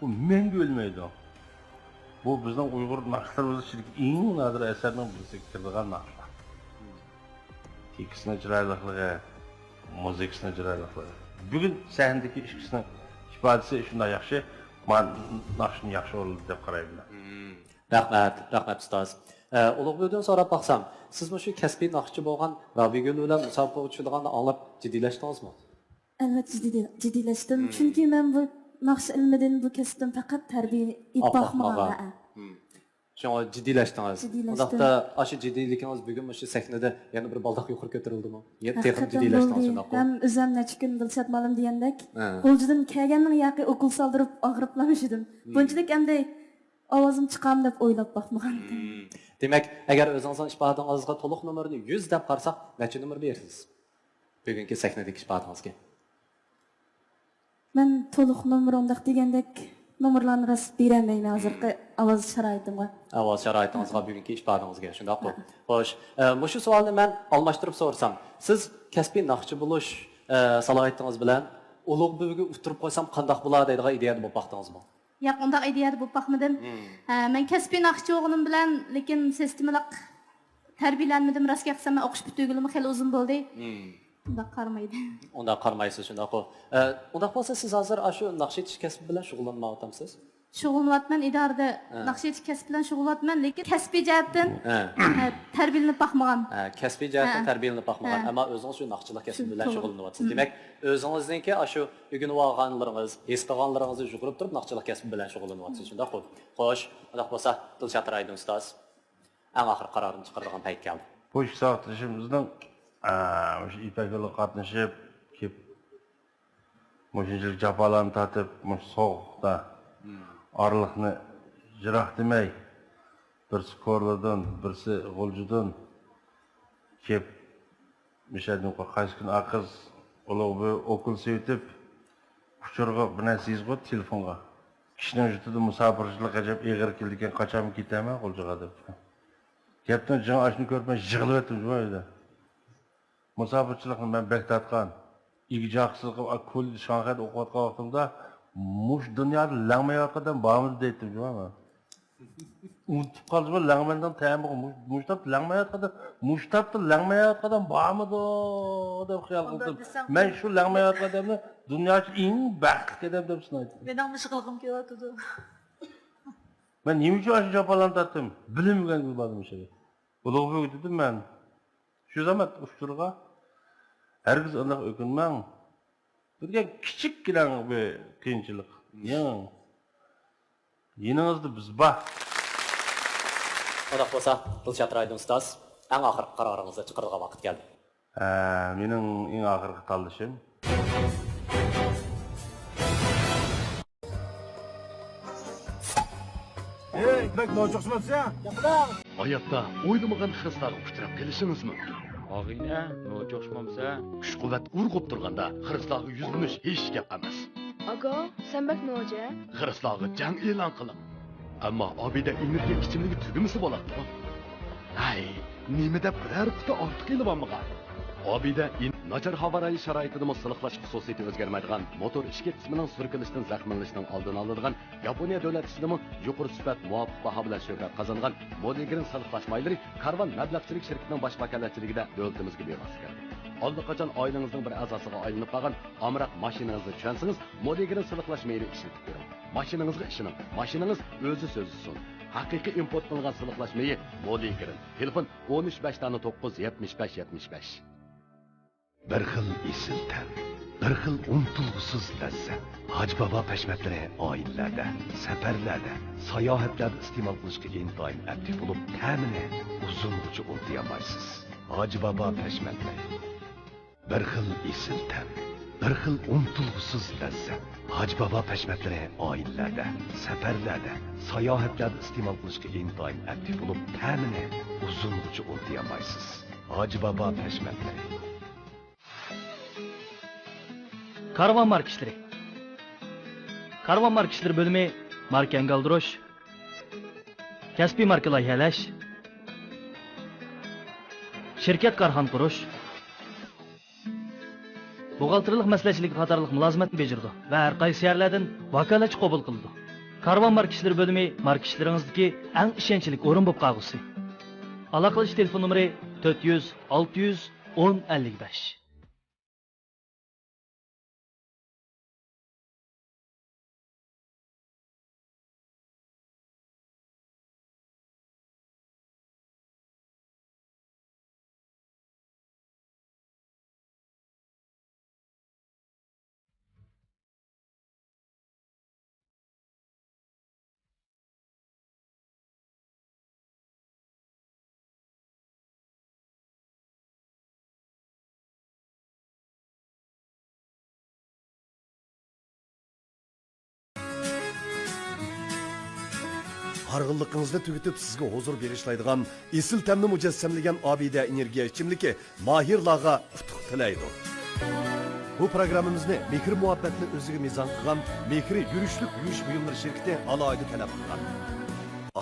Bu mengü ölmeydi o. Bu bizden Uygur nakışlarımızda şimdi en nadir eserden birisi kirdiğen nakışlar. İkisine cıraylıklığı, müzikisine cıraylıklığı. Bugün sahnedeki ikisinin ifadesi şunda yaxşı, ben nakışın yaxşı oldu deb qarayman. Rahmat ustoz. Ulug'bekdan so'rab baqsam, siz shu kasbiy naqshchi bo'lgan Robigul bilan musobaqa o'tishganini anglab jiddiylashdingizmi? Albatta jiddiylashdim. Chunki men bu naqsh ilmidan bu kasbdan faqat tarbiya ib boqmagan. Shunga jiddiylashdingiz. Undaqda shu jiddiyligingiz bugun shu sahnada yana bir baldoq yuqori ko'tarildimi? Texnik jiddiylashdingiz shunday. Ham o'zim necha kun Dilshod malim degandek, qo'ljidan kelganning yoqi o'qil soldirib og'riqlamashidim. Bunchalik endi ovozim chiqam deb o'ylab baxmagan edim. Demak, agar o'zingizning ishbadingizga to'liq nomerni 100 deb qarsak, necha nomer berasiz? Bugungi sahnadagi ishbadingizga. Men to'liq nomer undaq degandek nomerlarni rasm beramayman hozirgi ovoz sharoitimga. Ovoz sharoitingizga bugungi ishbadingizga shundaqmi? Xo'sh, shu savolni men almashtirib so'rsam, siz kasbiy naqshchi bo'lish salohiyatingiz bilan Ulug'bekga o'tirib qo'ysam qanday bo'ladi deydigan ideyada bo'lib baqdingizmi? Yo'q, undaq ideyada bo'lib baxmadim. Men kasbiy naqshchi o'g'lim bilan, lekin sistemalik tarbiyalanmadim. Rostga aytsam, men o'qish bitugim xeyli uzun bo'ldi. Undaq qarmaydi. Undaq qarmaysiz shundaqmi? Undaq bo'lsa siz hozir shu naqsh etish kasbi bilan shug'ullanmayapsizmi? Shug'ullanyapman, idorada naqsh etish kasbi bilan shug'ullanyapman, lekin kasbiy jihatdan tarbiyalanib baxmagan. Kasbiy jihatdan tarbiyalanib baxmagan, ammo o'zingiz shu naqshchilik kasbi bilan shug'ullanyapsiz. Demak, o'zingizningki shu bugun olganlaringiz, his qilganlaringizni yuqirib turib naqshchilik kasbi bilan shug'ullanyapsiz, shundaqmi? Xo'sh, undaq bo'lsa, Dilshod Raydin ustoz, eng oxir qarorini chiqaradigan payt keldi. Bu ish soatishimizning o'sha ipak yo'li qatnashib kelib shunchalik jafolarni tatib sovuqda orliqni jiroq demay birsi ko'rlidan birsi g'uljidan kelib mishadim qaysi kun qiz Ulug'bek o'kil sevitib uchirg'a bir narsa yozib telefonga kishining yutida musofirchilik ajab eg'ir keldi ekan qachon ketaman g'uljiga deb gapdan jinoashni ko'rmay yig'ilib o'tdim joyda. Musofirchilikni men bek tatgan, İgjaksızlık kul Şanghay'da okuyatkan vaxtımda muş dünyada langmayatkadan bağımız deyittim ama. Unutup kaldım langmandan tayamı muştap langmayatkadan bağımız o deb xiyal qildim. Men shu langmayatkadanni dunyo uchun eng baxtli odam deb sanaydim. Mening mishqilgim kelyotdi. Men nima uchun shu japalarni tatdim? Bilmagan bo'ldim o'sha. Ulug'bek dedim men. Shu zaman ushturga herkes aniq o'kinmang. Birga kichikgina bir qiyinchilik. Yeningizda biz bor. Undaq bo'lsa, Dilshod Raydun ustoz, eng oxirgi qaroringizni chiqarishga vaqt keldi. Mening eng oxirgi tanlashim Bek nojo'xshimatsa? Hayotda o'ylamagan xislarga uchrab kelishingiz mumkin. Og'ina, nojo'xshmamsa? Kuch-quvvat urg'ib turganda xislarga yuzlanish hech gap emas. Aga, sen bak noja? Xislarga jang e'lon qiling. Ammo Obida energiya kichimligi tugimisi bo'ladi. Hay, nimada biror quti ortiq kelib olmagan. Obida nachar havo rayi sharoitida muslihlash xususiyati o'zgarmaydigan motor ishki qismining surkilishidan zaxmlanishning oldini oladigan Yaponiya davlat ishidami yuqori sifat muvofiq baho bilan shuhrat qozongan Modigrin siliqlash maylari karvon mablag'chilik shirkatining bosh vakolatchiligida davlatimizga bevosita keldi. Allaqachon oilangizning bir a'zosiga aylanib qolgan amroq mashinangizni tushunsangiz Modigrin siliqlash mayli ishlatib ko'ring. Mashinangizga ishoning. Mashinangiz o'zi so'zsiz. Haqiqiy import qilingan siliqlash mayi Modigrin. Telefon 13 Bir xil esil tan, bir xil unutilg'usiz lazzat. Hoji Bobo pashmatlari oilalarda, safarlarda, sayohatlarda iste'mol qilishga intoyin aktiv bo'lib, ta'mini uzungacha unutmaysiz. Hoji Bobo pashmatlari. Bir xil esil tan, bir xil unutilg'usiz lazzat. Hoji Bobo pashmatlari oilalarda, safarlarda, sayohatlarda iste'mol qilishga intoyin aktiv bo'lib, ta'mini uzungacha unutmaysiz. Hoji Bobo pashmatlari. Karvan marka işleri. Karvan marka işleri bölümü marka engaldırış, kasbiy marka loyihalash, şirket karxan qurish, buğaltırlıq məsləhətçilik qatarlıq mülazimətini becirdi və hər qaysı yerlərdən vakalatçı qabul qıldı. Karvan marka işleri bölümü marka işleringizdeki ən işençilik orun bo'lib qolgusi. Aloqalash telefon nomeri 400 600 1055. Harg'inligingizni tugitib sizga huzur berishlaydigan esil tamni mujassamlagan Obida energiya ichimligi mahirlarga utuq tilaydi. Bu programmamizni mehr muhabbatni o'ziga mezon qilgan Mehri yurishlik yuvish buyumlari shirkati alohida talab qilgan.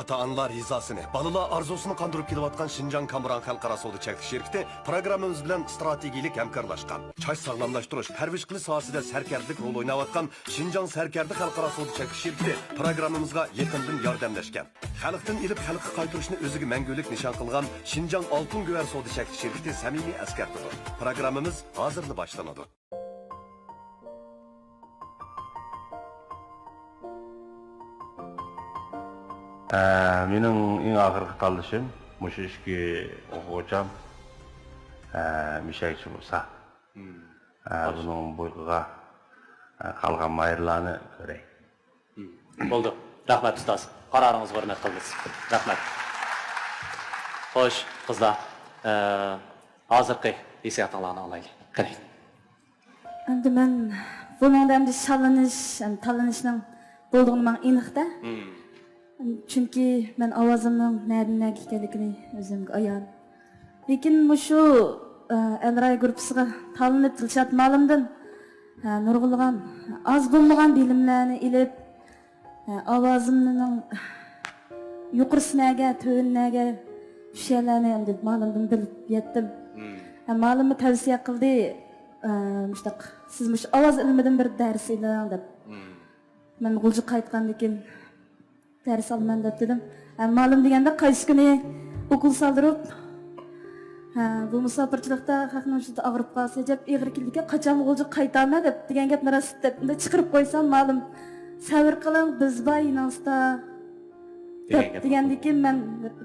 Ata-analar rizasini, balalar arzusini qandırıp kelayotgan Şinjan Kamuran Xalqaro savdo cheklanish shirkati programmamiz bilan strategik hamkorlashgan. Choy sog'lomlashtirish, parvarish qilish sohasida sarkarlik rol o'ynayotgan Şinjan Sarkardi Xalqaro savdo cheklanish shirkati programmamizga yaqindan yordamlashgan. Xalqdan ilib xalqqa qaytarishni o'ziga mangulik nishon qilgan Şinjan Oltin Guvar savdo cheklanish shirkati samimiy askartidi. Programmamiz hozirda boshlanadi. Mening eng oxirgi tanlashim mushu ishga o'quvchim mishakchi bo'lsa, buning bo'yiga qolgan mayrlarni ko'ray. Bo'ldi. Rahmat ustoz. Qaroringizni hurmat qilamiz. Rahmat. Xo'sh, qizlar, hozirgi hissiyotlarni olaylik. Qarang. Endi men buningda endi tanlanishning bo'ldig'ini men aniqda. Çünkü ben avazımın nereden ekanligini özümge ayan. Lekin şu Elray gruppasiga tanlanıp Dilshod ma'lumdan nurg'ulg'an az bo'lmagan bilimlarni ilib ovozimning yuqorisiga, to'viniga o'shalarni endi ma'lumdan bilib yetdim. Ma'lumni tavsiya qildi. Müştaq, siz müş avaz ilmidan bir ders edin deb. Men Gulcu qaytgandan keyin ders alman deb dedim. Ma'lum deganda qaysi kuni okul saldırıp bu musafirchilikda xalqning ichida og'rib qolsa deb ig'ir keldiga qachon Gulcu qaytaman deb degan gapni rost deb chiqarib qo'ysam ma'lum sabr qiling biz bayiningizda degandan keyin men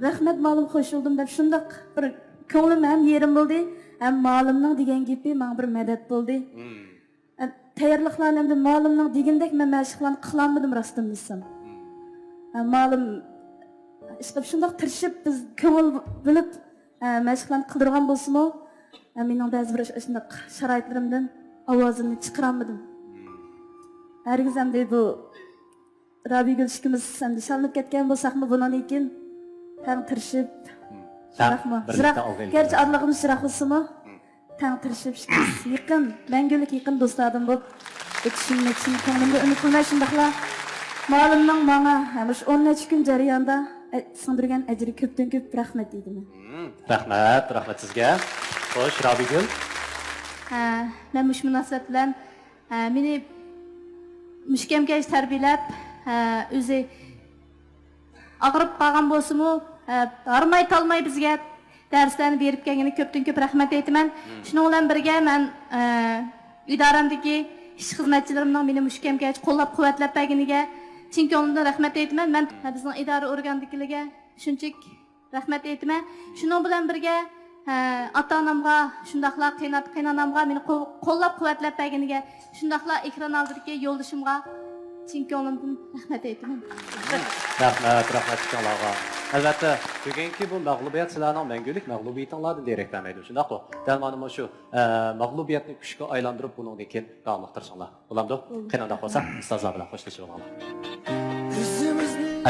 rahmat ma'lum qo'shildim deb shundoq bir ko'nglim ham yerim bo'ldi. Hem ma'lumning degan gapi menga bir madad bo'ldi. Tayyorliklarni endi ma'lumning degandek men mashqlarni qilolmadim rostini desam. Ma'lum ishqib shundoq tirishib biz ko'ngil bilib mashqlarni qildirgan bo'lsa-mu, mening ba'zi bir shundoq sharoitlarimdan ovozimni chiqarolmadim. Hargiz ham bu Rabi Gulshikimiz endi shalnib ketgan bo'lsak-mu, bundan keyin ham tirishib gerçi aralığımız şirak olsa tang tirishib yaqin, mangulik yaqin do'stlarim bo'lib yetishmek için ko'nglimga umid qilmay shundaqla ma'lumning menga hamish 10 necha kun jarayonda singdirgan ajri ko'pdan ko'p rahmat deyman. Rahmat sizga. Xo'sh, Robigul. Men mush munosabat bilan meni mushkamkash tarbiyalab, o'zi og'rib qolgan bo'lsa-mu, armay talmay bizga derslarni berib kelgani ko'pdan ko'p rahmat aytaman. Shuning bilan birga men idoramdagi ish xizmatchilarimning meni mushkamkash qo'llab-quvvatlab berganiga chin ko'nglimdan rahmat aytaman. Men bizning idora organdagilarga shunchalik rahmat aytaman. Shuning bilan birga ota-onamga, shundaqla qaynonamga meni qo'llab-quvvatlab berganiga, shundaqla ekran oldidagi yo'ldashimga chin ko'nglimdan rahmat aytaman. Rahmat sizlarga. Albatta, bugungi bu mag'lubiyat sizlarning mangulik mag'lubiyatinglardan derak bermaydi. Shundaqmi? Dal mana shu mag'lubiyatni kuchga aylantirib buningdan keyin davom ettirsanglar. Bo'lamdi? Qanday bo'lsa, ustozlar bilan xo'shlashib olaylik.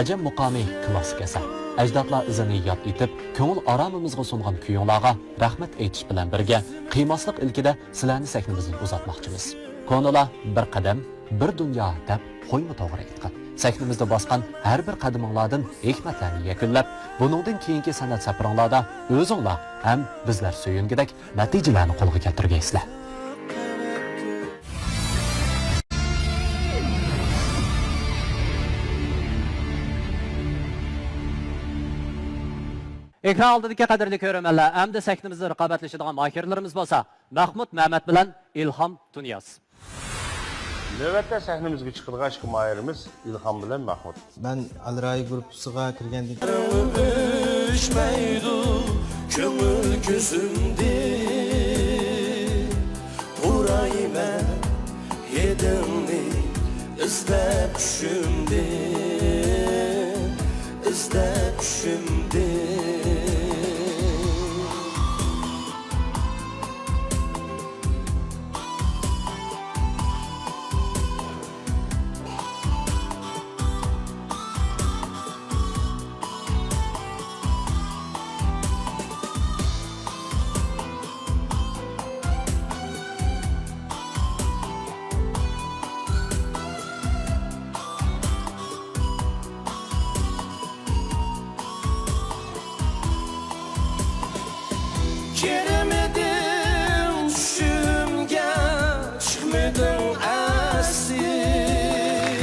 Ajam muqami klassik asar. Ajdodlar izini yod etib, ko'ngil oromimizga sungan kuyinglarga rahmat aytish bilan birga, qiymasliq ilkida sizlarni sahnimizni uzatmoqchimiz. Ko'ngillar bir qadam, bir dunyo deb qo'yma to'g'ri aytgan. Sahnimizda bosgan har bir qadaminglardan hikmatlarni yakunlab, buningdan keyingi san'at safaringlarda o'zinglar ham bizlar so'yingidek natijalarni qo'lga keltirgaysizlar. Ekran oldidagi qadrli ko'ruvchilar, hamda sahnimizda raqobatlashadigan mahirlarimiz bo'lsa, Mahmud Mehmet bilan Ilhom Tunyaz. Növbətdə səhnimizə çıxdığan aşkı mahirimiz İlham bilan Mahmud. Ben Alray grupsuga kirgendik. Düşmeydu kömür gözümde Burayime yedimni izlep şimdi İzlep şimdi Keremedim şümge çıkmadın esir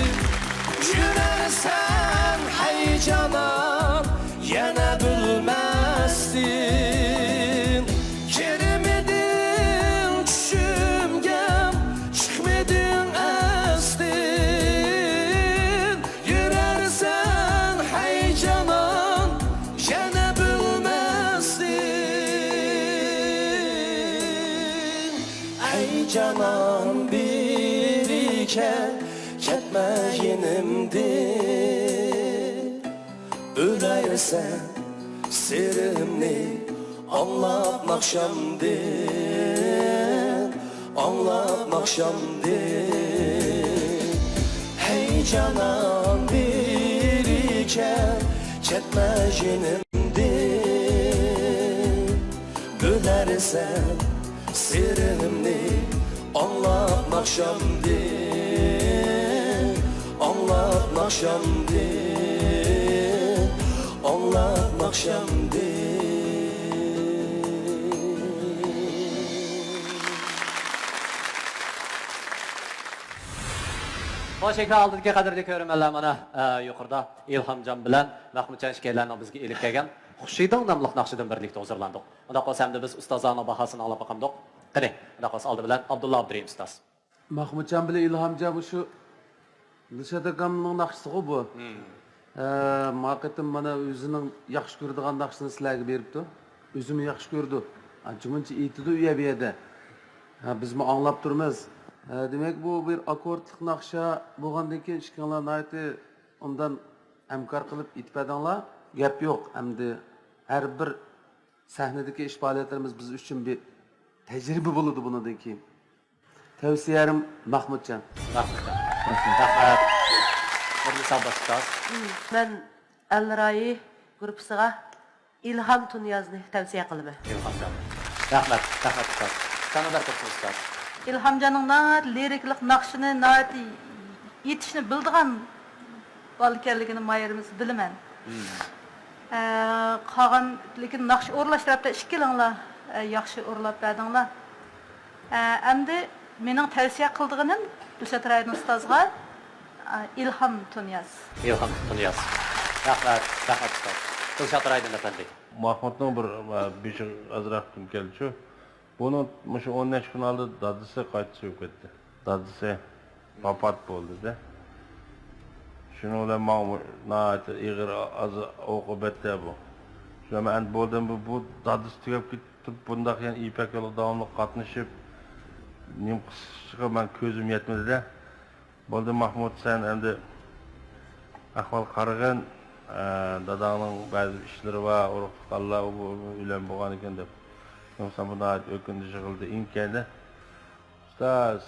Yürersen heyecanan yana bilmezsin Keremedim şümge çıkmadın esir Yürersen heyecanan yana Canan bir iken ketme yenimdi Ölersen sirimni anlatmakşamdi Anlatmakşamdi Hey canan bir iken ketme yenimdi Ölersen sirimni anlatmakşamdi Anlatmakşamdi Anlatmakşamdi. ' Xo'sh, ekran oldidagi qadrli ko'rmanlar, mana yuqorida Ilhomjon bilan Mahmudjon Ishkaylarning bizga elib kelgan Xushidon nomli naqshidan birlikda huzurlandik. Unda qolsa hamda biz ustozlarning bahosini olib boqamdik. Qani, unda qolsa oldi bilan Abdulla Abdurahim ustoz. Mahmudjon bilan Ilhomjon shu Dilshod akamning naqshisi bu. Maqatim mana o'zining yaxshi ko'radigan naqshini sizlarga beribdi. O'zimni yaxshi ko'rdi. Anchamuncha aytdi u yerda. Bizmi anglab turmiz. Demak bu bir akkordlik naqsha bo'lgandan keyin ishkanlarni aytdi, undan hamkor qilib itpadinglar. Gap yo'q. Hamda har bir sahnadagi ish faoliyatlarimiz biz uchun bir tajriba bo'ladi bundan keyin. Tavsiyalarim Mahmudjon. Rahmat. Rahmat. Bir misal ustoz. Men Elrayi gruppasiga İlham Tunyazni tavsiya qilaman. Ilhomjon. Rahmat. Rahmat ustoz. Sana barkat ustoz. İlhamcanın liriklik naqshini yetishni bildigan balkanligini mayerimiz bilaman. Qolgan lekin naqsh o'rlash tarafda ikkilanglar yaxshi o'rlab berdinglar. Endi mening tavsiya qildiganim Dilshod Raydin ustozga İlham Tunyaz. İlham Tunyaz. Rahmat. Rahmat ustoz. Dilshod Raydin efendi. Mahmudning bir beshi azraqdim keldi. Buni o'sha 10 kun oldin dadisi qaytib o'tib ketdi. Dadisi vafot bo'ldi-da. Shuni bilan ma'nat ig'ir oqibatda bu. Shuna men bo'ldim bu dadisi tugab ketdi. Bundaq yana ipak yo'li davomli qatnashib nim qisqiga men ko'zim yetmadi-da. Bo'ldi Mahmud sen endi ahvol qaragan dadangning ba'zi ishlari va urug'lar bilan bo'lgan ekan deb. Sen buna ökündü şıkıldı inkende. Ustaz,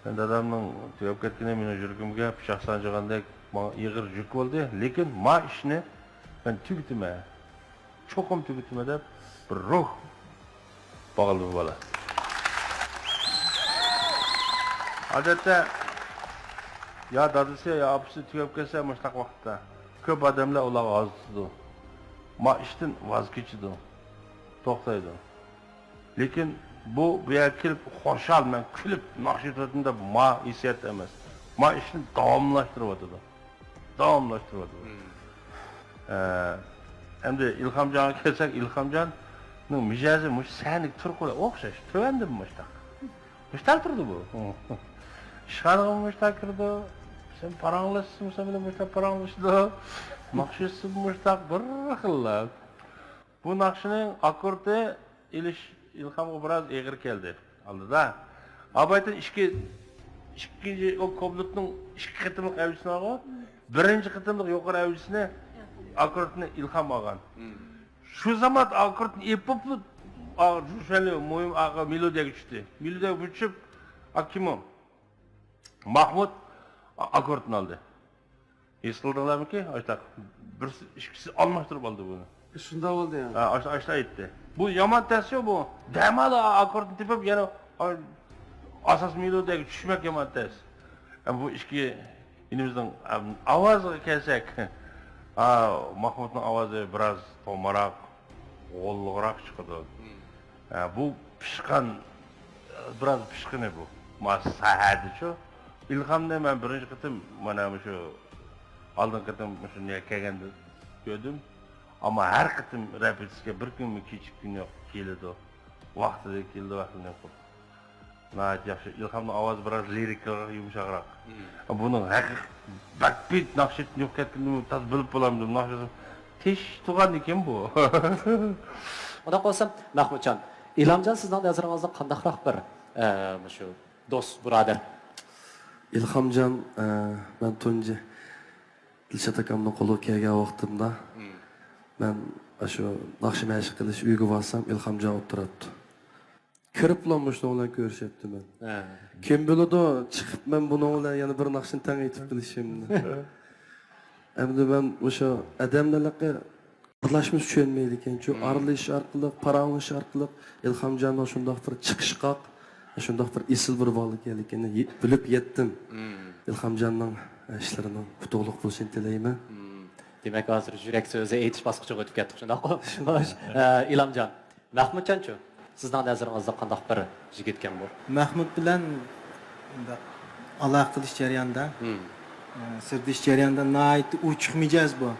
ben dadamның tüyap ketkine meni жүргümge pişak sancıgandek yığır jük oldu. Lekin ma işini ben tügütüme, çokum tügütüme dep bir ruh bağıldı bu bala. Adette ya dadısı ya abisi tüyap kelse müştak vakitte köp adamla ola azdı. Ma işten vazgeçidi. To'xtaydi. Lekin bu yerga kelib xo'shal men kulib naqshidatında ma hissiyat emas. Ma ishni davomlashtiryapti. Endi Ilhomjonga kelsak, Ilhomjonning mijozi mush sanik turqula o'xshash. Tovandim mushtaq. Mushtaq turdi bu. Ishxonaga mushtaq kirdi. Sen paranglasizmi bilan mushtaq paranglashdi. Naqshisi mushtaq bir xillar. Bu naqshining akkordi Ilhomga biroz eg'ir keldi. Oldida. Abaytın ikkinchi o koblutning ikki qitimliq avjisini olgan, birinchi qitimliq yuqori avjisini akkordni Ilhom olgan. Shu zaman akkordni epib shunday mo'yim melodiyaga tushdi. Melodiyaga tushib, Akimom Mahmud akkordni oldi. His qildinglarmi-ki? Aytaq, bir ikkisi almashtirib oldi buni. Shunda bo'ldi ya. Aşağı etti. Bu yaman tersi bu. Demalı akordunu tepip yani asas melodiyaga tushmak yaman ters. Bu ishki inimizden avazı kelsek, Mahmudning ovozi biroz to'maroq, g'olliqroq chiqadi. Bu pishqan biroz pishqini bu. Masahadi-chu. Ilhomni men birinchi qitim mana shu oldin qitim shunga kelganda ko'rdim. Ama her kıtım repetisiga bir gün mü küçük gün yok keldi o. Vaqtida keldi, vaqtida yo'q. Nayt yaxshi. Ilhomning ovozi biroz lirikroq, yumshoqroq. Buning haqiqiy backbeat naqshatni yo'q ketganini taz bilib bo'lamdim. Naqshasi tish tug'an ekan bu. Unda qolsam Mahmudjon, Ilhomjon sizning nazaringizda qandaqroq bir shu do'st, birodar? Ilhomjon men tunji Dilshod akamning qo'liga kelgan vaqtimda ben şu naqshi mashq qilish uyga borsam Ilhomjon o'tiribdi. Kirib olmashni bilan ko'rishyapti men. Kim biladi, chiqib men buni bilan yana bir naqshni tang aytib qilishimni. Endi men o'sha odamlarga birlashmiz tushunmaydi ekan. Shu arilish orqali, paranglish orqali Ilhomjonning shundoq bir chiqishqoq, shundoq bir esil bir bola ekanligini bilib yetdim. Ilhomjonning ishlarining qutuqlik bo'lishini tilayman. Demek hozir yurak so'zi aytish bosqichiga o'tib ketdik, shundaqmi? Ilhomjon, Mahmudjonchu, sizning nazaringizda qanday bir yigit ekan bu? Mahmud bilan aloqa qilish jarayonida sirdish jarayonida nihoyatda uchuq mijoz bu.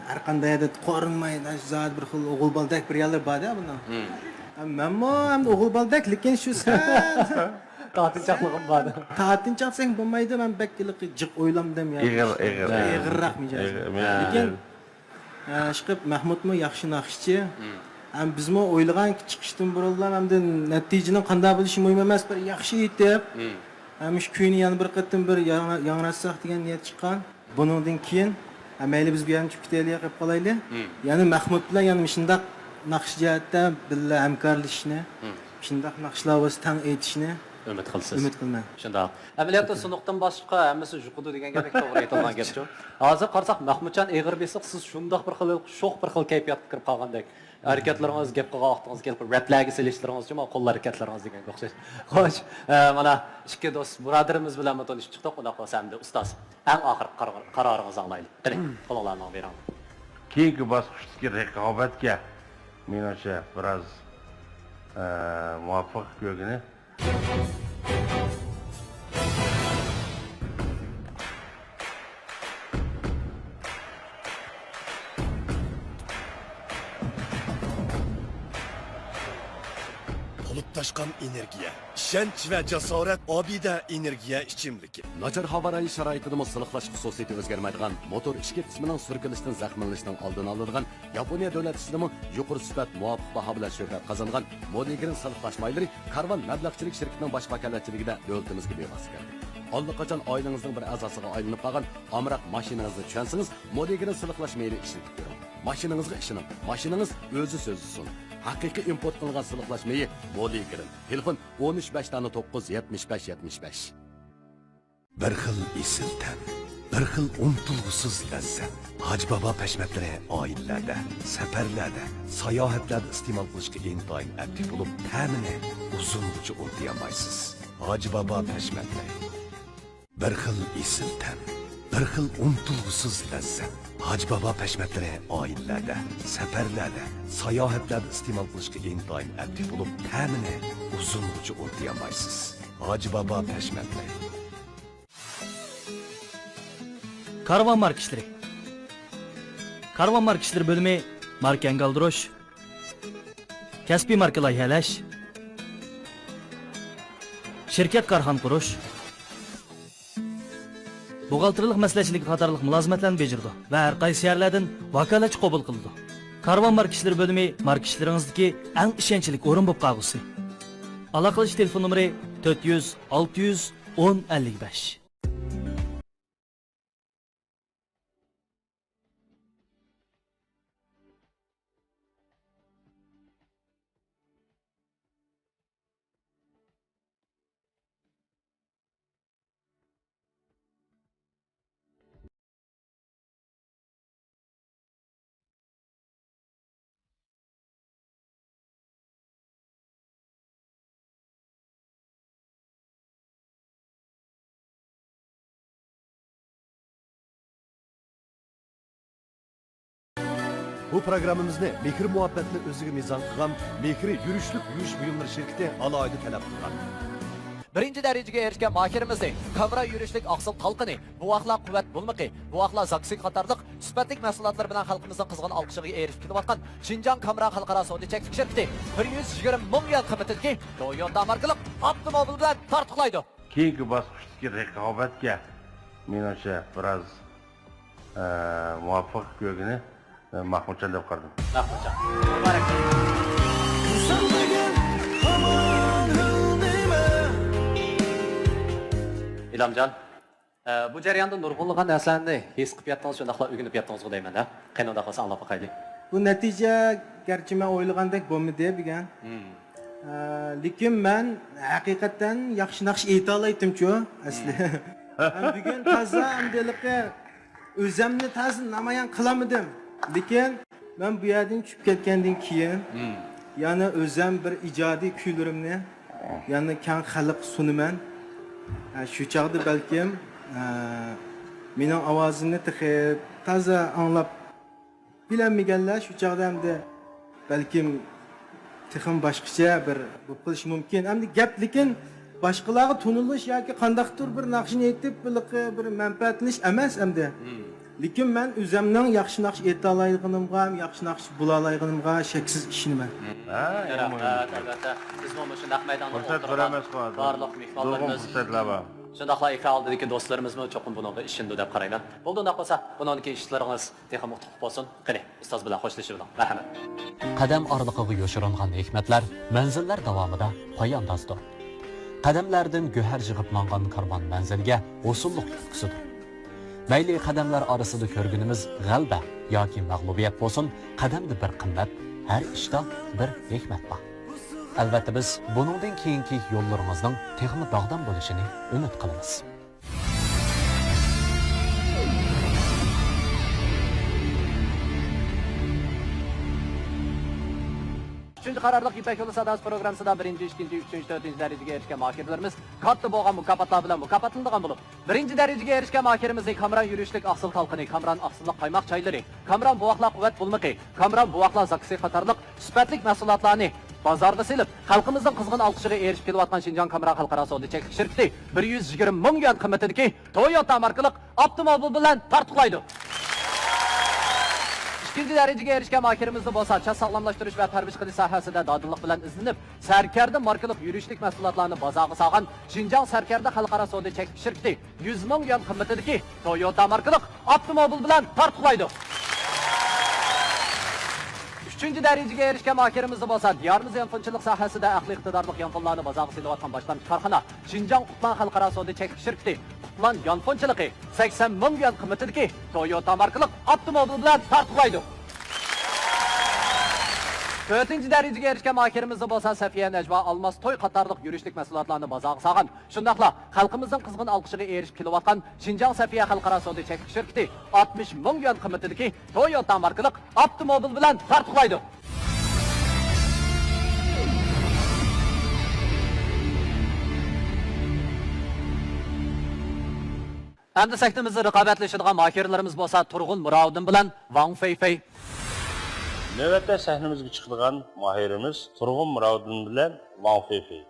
Har qanday qorinmaydi, zot bir xil o'g'il baldak bir yerlar bor-da buni. Menmo ham o'g'il baldak, lekin shu Tatinchoqligim bor. Tatinchoqsang bo'lmaydi, men bekkiliq jiq o'ylamdim ya. Ig'irroq mijoz. Lekin chiqib Mahmudmi yaxshi naqshchi. Ham bizmo o'ylagan chiqishdan burunlar hamda natijaning qanday bo'lishi muhim emas, bir yaxshi yetib, ham shu kuyni yana bir qatim bir yangratsaq degan niyat chiqqan. Buningdan keyin mayli biz bu yerni chiqib ketaylik qilib qolaylik. Ya'ni Mahmud bilan yana shundaq naqsh jihatda billa hamkorlashishni, shundaq naqshlar o'z tang aytishni umid qilsiz. Umid qilman. Shundoq. Amaliyotda sunuqdan boshqa hammasi juqudu degan gap to'g'ri aytilgan gapchu. Hozir qarasak Mahmudjon Eg'ir besiq siz shundoq bir xil sho'x bir xil kayfiyatga kirib qolgandek. Harekatlaringiz, gap qilgan vaqtingiz kelib, raplarga selishlaringiz uchun qo'l harakatlaringiz degan o'xshash. Xo'sh, mana ikki do'st birodarimiz bilan tanishib chiqdik. Xudo xohlasa hamda ustoz. Eng oxir qaroringizni anglaylik. Qiling, qo'linglarni bering. Keyingi bosqichdagi raqobatga menimcha biroz muvaffaq ko'rgini. Taşqan energiya, ishonch va jasorat obida energiya ichimligi. Nachar havo rayi sharoitida siliqlash xususiyati o'zgarmaydigan motor ishki qismining surkilishidan zaxmlanishdan oldini oladigan Yaponiya davlat ichidami yuqori sifat muvofiq baho bilan shuhrat qozongan Modigrin siliqlash maylari Karvan mablag'chilik shirkatining bosh vakolatchiligida davlatimizga bevosita keldi. Allaqachon oilangizning bir a'zosiga aylanib qolgan amroq mashinangizni tushunsangiz, Modigrin siliqlash mayli ishlatib ko'ring. Mashinangizga ishoning, mashinangiz o'zi so'zsin. Haqiqiy import qilingan siliqlashmayı Modigrin. Telefon 13 tane 975 75. Bir xil esiltan, bir xil unutilg'usiz lazzat. Hoji Bobo pashmatlari oilalarda, safarlarda, sayohatlarda iste'mol qilishga intoyin aktiv bo'lib, ta'mini uzungacha unutmaysiz. Hoji Bobo pashmatlari. Bir xil esiltan, bir xil unutilg'usiz lazzat. Hoji Bobo pashmatlari oilalarda, safarlarda, sayohatlarda iste'mol qilishga intoyin aktiv bo'lib, ta'mini uzungacha unutmaysiz. Hoji Bobo pashmatlari. Karvan marka işleri. Karvan marka işleri bölümü marka engaldırış, kasbiy marka loyihalash, şirket karxan qurish, buğaltırlıq məsləhçilik qatarlıq mülazimatlarni bejirdi və hər qaysi yerlərdən vakolatchi qabul qildi. Karvan marka işleri bölümü marka işleringizdagi eng ishonchli o'rin bo'lib qolgusi. Aloqalash telefon nomeri 400 600 10 55. Bu programımızda Mehri muhabbetini özüge mizan kılan Mehri Yürüşlük Yürüyüş Buyumları şirketi alaydı talep kılan. Birinci derecege erişken mahirimizni, kamera yürüyüşlük aksıl talqini, bu vaqtlar kuvvet bulmaqi, bu vaqtlar zaksi qatarlıq, sübetlik mahsulotlar bilan xalqimizning qizg'in olqishiga erishib kelayotgan Xinjiang Kamera xalqaro savdo cheksiz shirkati 120 ming yuan qiymatidagi Toyota markali avtomobil bilan tartiqlaydi. Keyingi bosqichdagi raqobatga menimcha biroz muvaffaq ko'rgini Mahmudjon deb qaradim. Mahmudjon. Muborak. İlhamjon, bu jarayonda nurg'unlagan narsalarni his qilib yotdingiz, shundaqla o'rganib yotdingizmi deyman-da. Qanday qilsa anglab boqaylik. Bu natija garchi men o'ylagandek bo'lmadi degan. Lekin men haqiqatan yaxshi naqsh ayta olmaydim-ku asli. Bugun toza amdiliqqa o'zimni toza namoyon qilamadim. Lekin men bu yerdan tushib ketgandan keyin yana o'zim bir ijodiy kuylarimni yana keng xalq sunaman. Shu chaqda balkim mening ovozimni toza anglab bilmaganlar shu chaqda hamda balkim texim boshqacha bir bu qilish mumkin. Hamda gap lekin boshqalarga tunilish yoki qandaqdir bir naqshni aytib bir manfaatlanish emas endi. Lekin men o'zimning yaxshi naqsh ayta olganimga, yaxshi naqsh bo'la olganimga shaksiz ishonaman. Albatta, biz mana shunday maydonda o'tirgan barliq mehmonlarimiz, shundaqla ekran oldidagi do'stlarimiz cho'qim bunga ishindi deb qarayman. Bo'ldi, unda qolsa, buningki ishlaringiz texnik mutlaq bo'lsin. Qani, ustoz bilan xo'shlashib oling. Rahmat. Qadam orliqiga yoshirilgan hikmatlar manzillar davomida poyandozdir. Qadamlardan go'har yig'ib mangan karvon manzilga usulliq tutkusidir. Mayli qadamlar orasida ko'rgunimiz g'alba yoki mag'lubiyat bo'lsin, qadamda bir qimmat, har ishda bir hikmat bor. Albatta biz buningdan keyingi yo'llarimizning texnik dog'dan bo'lishini umid qilamiz. Üçüncü qarorliq İpek Yolu Sadasi programmasida 1-chi, 2-chi, 3-chi, 4-chi darajaga erishgan mahirlarimiz katta bo'lgan mukofotlar bilan mukofotlangan bo'lib, 1-chi darajaga erishgan mahirimizning Kamran yurishlik asl talqini, Kamran asılliq qaymoq chaylari, Kamran buvoqlar quvvat bulmiqi, Kamran buvoqlar zaksi qatorliq sifatlik mahsulotlarni bozorga selib, xalqimizning qizg'in olqishiga erishib kelayotgan Şinjan Kamran xalqaro savdo cheklik shirkati 120 ming yuan qimmatidagi Toyota markali avtomobil bilan tartiqlaydi. İkinci derecege erişken mahirimizde bo'lsa, çat sağlamlaştırış ve perviş qilish sahasida dadillik bilan izlanib, Sarkarda markalık yürüyüşlük mahsulotlarni bozorga salgan Şinjan Sarkarda xalqaro savdo cheklik shirkati 100 ming yuan qimmatidagi Toyota markalık avtomobil bilan tartiqlaydi. Üçüncü derecege erişken mahirimizde bo'lsa, diyarimiz yanfınçılık sahasida aqli iqtidorli yanfınlarni bozorga selayotgan boshlamchi korxona Şinjan Qutlan xalqaro savdo cheklik shirkati Qutlan yanfınçılığı 80 ming yuan qimmatidagi Toyota markalık avtomobil bilan tartiqlaydi. 4-chi darajaga erishgan mahirimizda bo'lsa, Safiya Najva Almas to'y qatorliq yurishlik mahsulotlarni bozorga salgan. Shundaqla xalqimizning qizg'in olqishiga erishib kelayotgan Şinjan Safiya xalqaro savdo cheklik shirkati 60 ming yuan qimmatidagi Toyota markali avtomobil bilan tartiqlaydi. Endi sektimizda raqobatlashadigan mahirlarimiz bo'lsa, Turg'un Murodin bilan Wang Feifei. Növbətdə səhnəmizə çıxdığan mahirimiz Turg'un Murodin bilan Wang Feifei.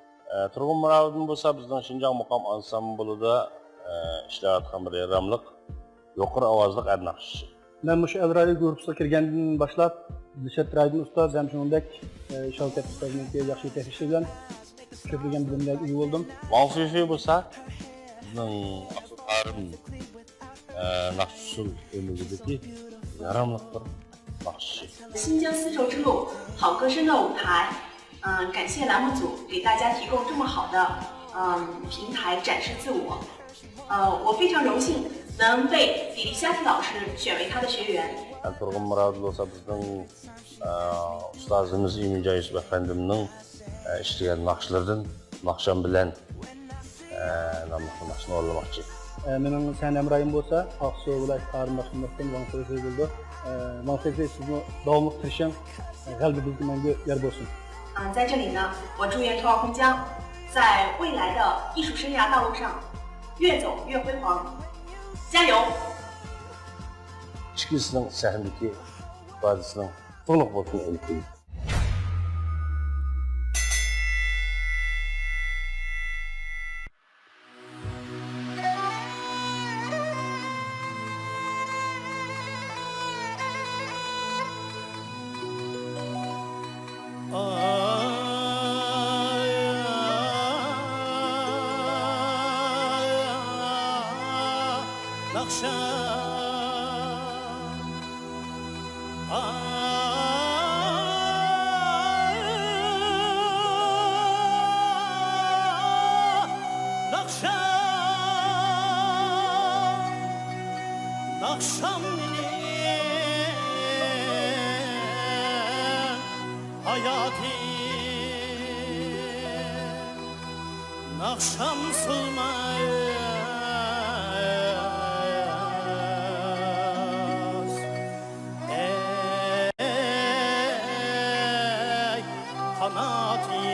Turg'un Murodin bo'lsa bizning Şinjan muqam ansamblida ishlayotgan bir yaramliq, yuqori ovozli naqshchi. Men shu Elrayi guruhiga kirgandan boshlab Dilshod Raydin ustoz ham shuningdek Shavkat ustozniki yaxshi yetakchi bilan ko'plagan bilimlarga ega bo'ldim. Wang Feifei bo'lsa bizning Asqarim naqshchi o'rnidagi yaramliq bir新疆丝绸之路好歌声的舞台，感谢栏目组给大家提供这么好的平台展示自我。我非常荣幸能被李丽夏提老师选为他的学员。Turg'un Murodin bo'lsa bizning ustozimiz Iminja Yusuf efendimning ishlagan naqshlardan naqsham bilan naqshni o'rlamoqchi. Mening sahnem rayim bo'lsa, Aqsu viloyat qarindoshimizdan Wang Feifei bo'ldi. Wang Feifei sizni davomli tirishing, qalbingizda menga yer bo'lsin. 在这里呢，我祝愿兔儿红江在未来的艺术生涯道路上越走越辉煌，加油！ Ichkisining sahnadagi ifodasining to'liq bo'lishini aytdim. Akşam hayatı akşam sılmaz ey kanatı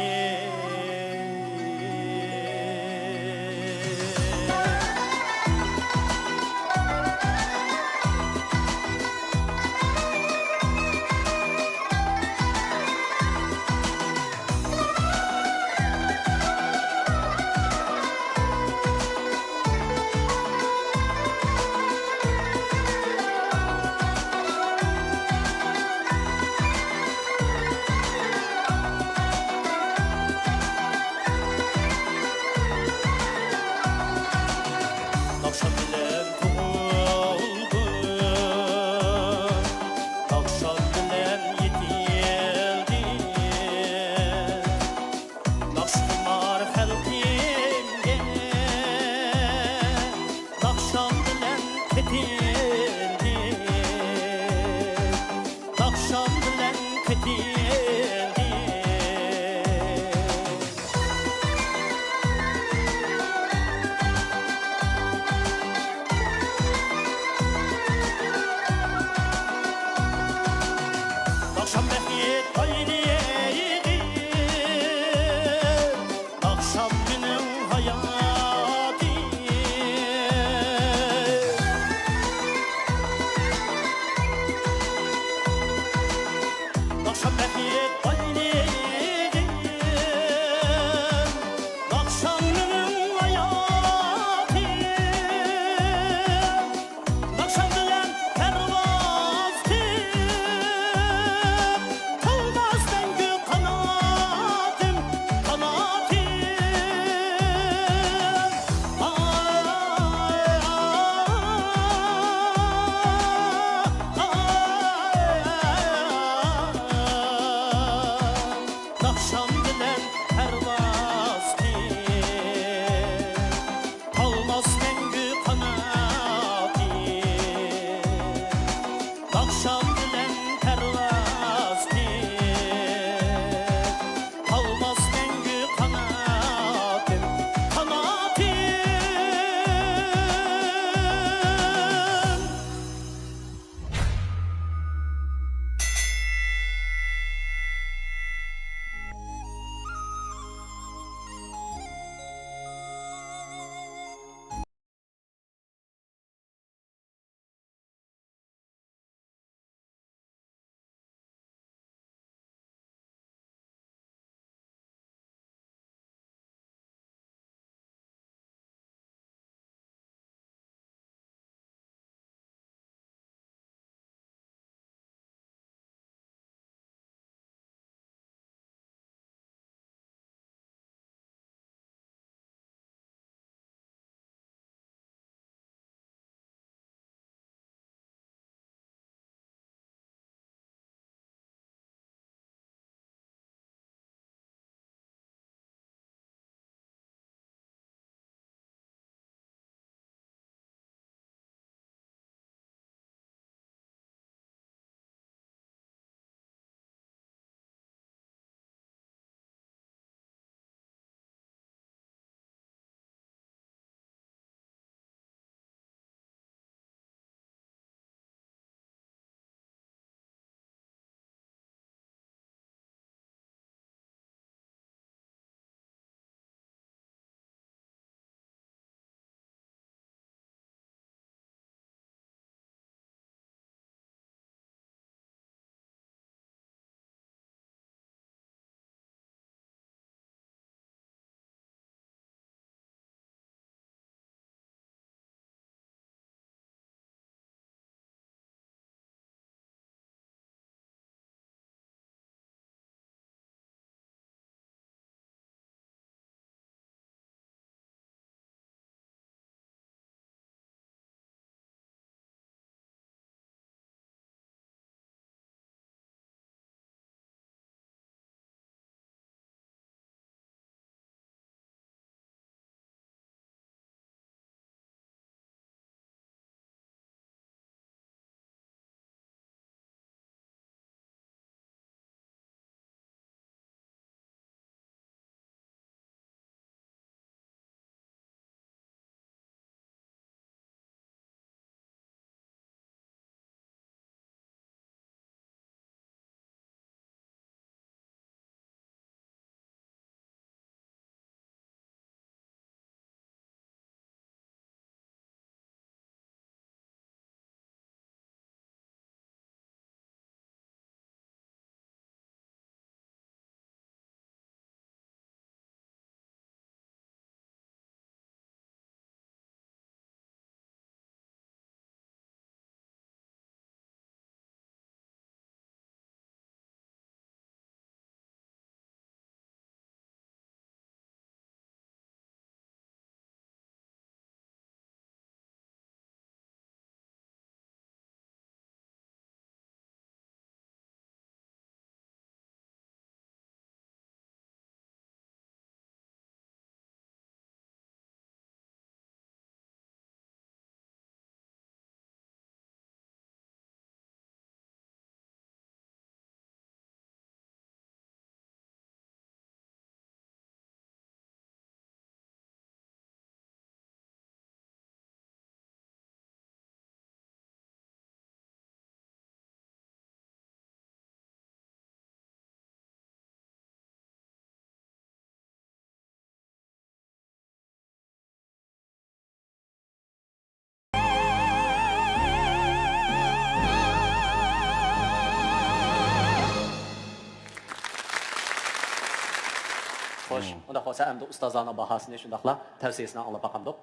Xo'sh, unda qolsa endi ustozlarning bahosini shundaqla tavsiyasini olib baqamdiq.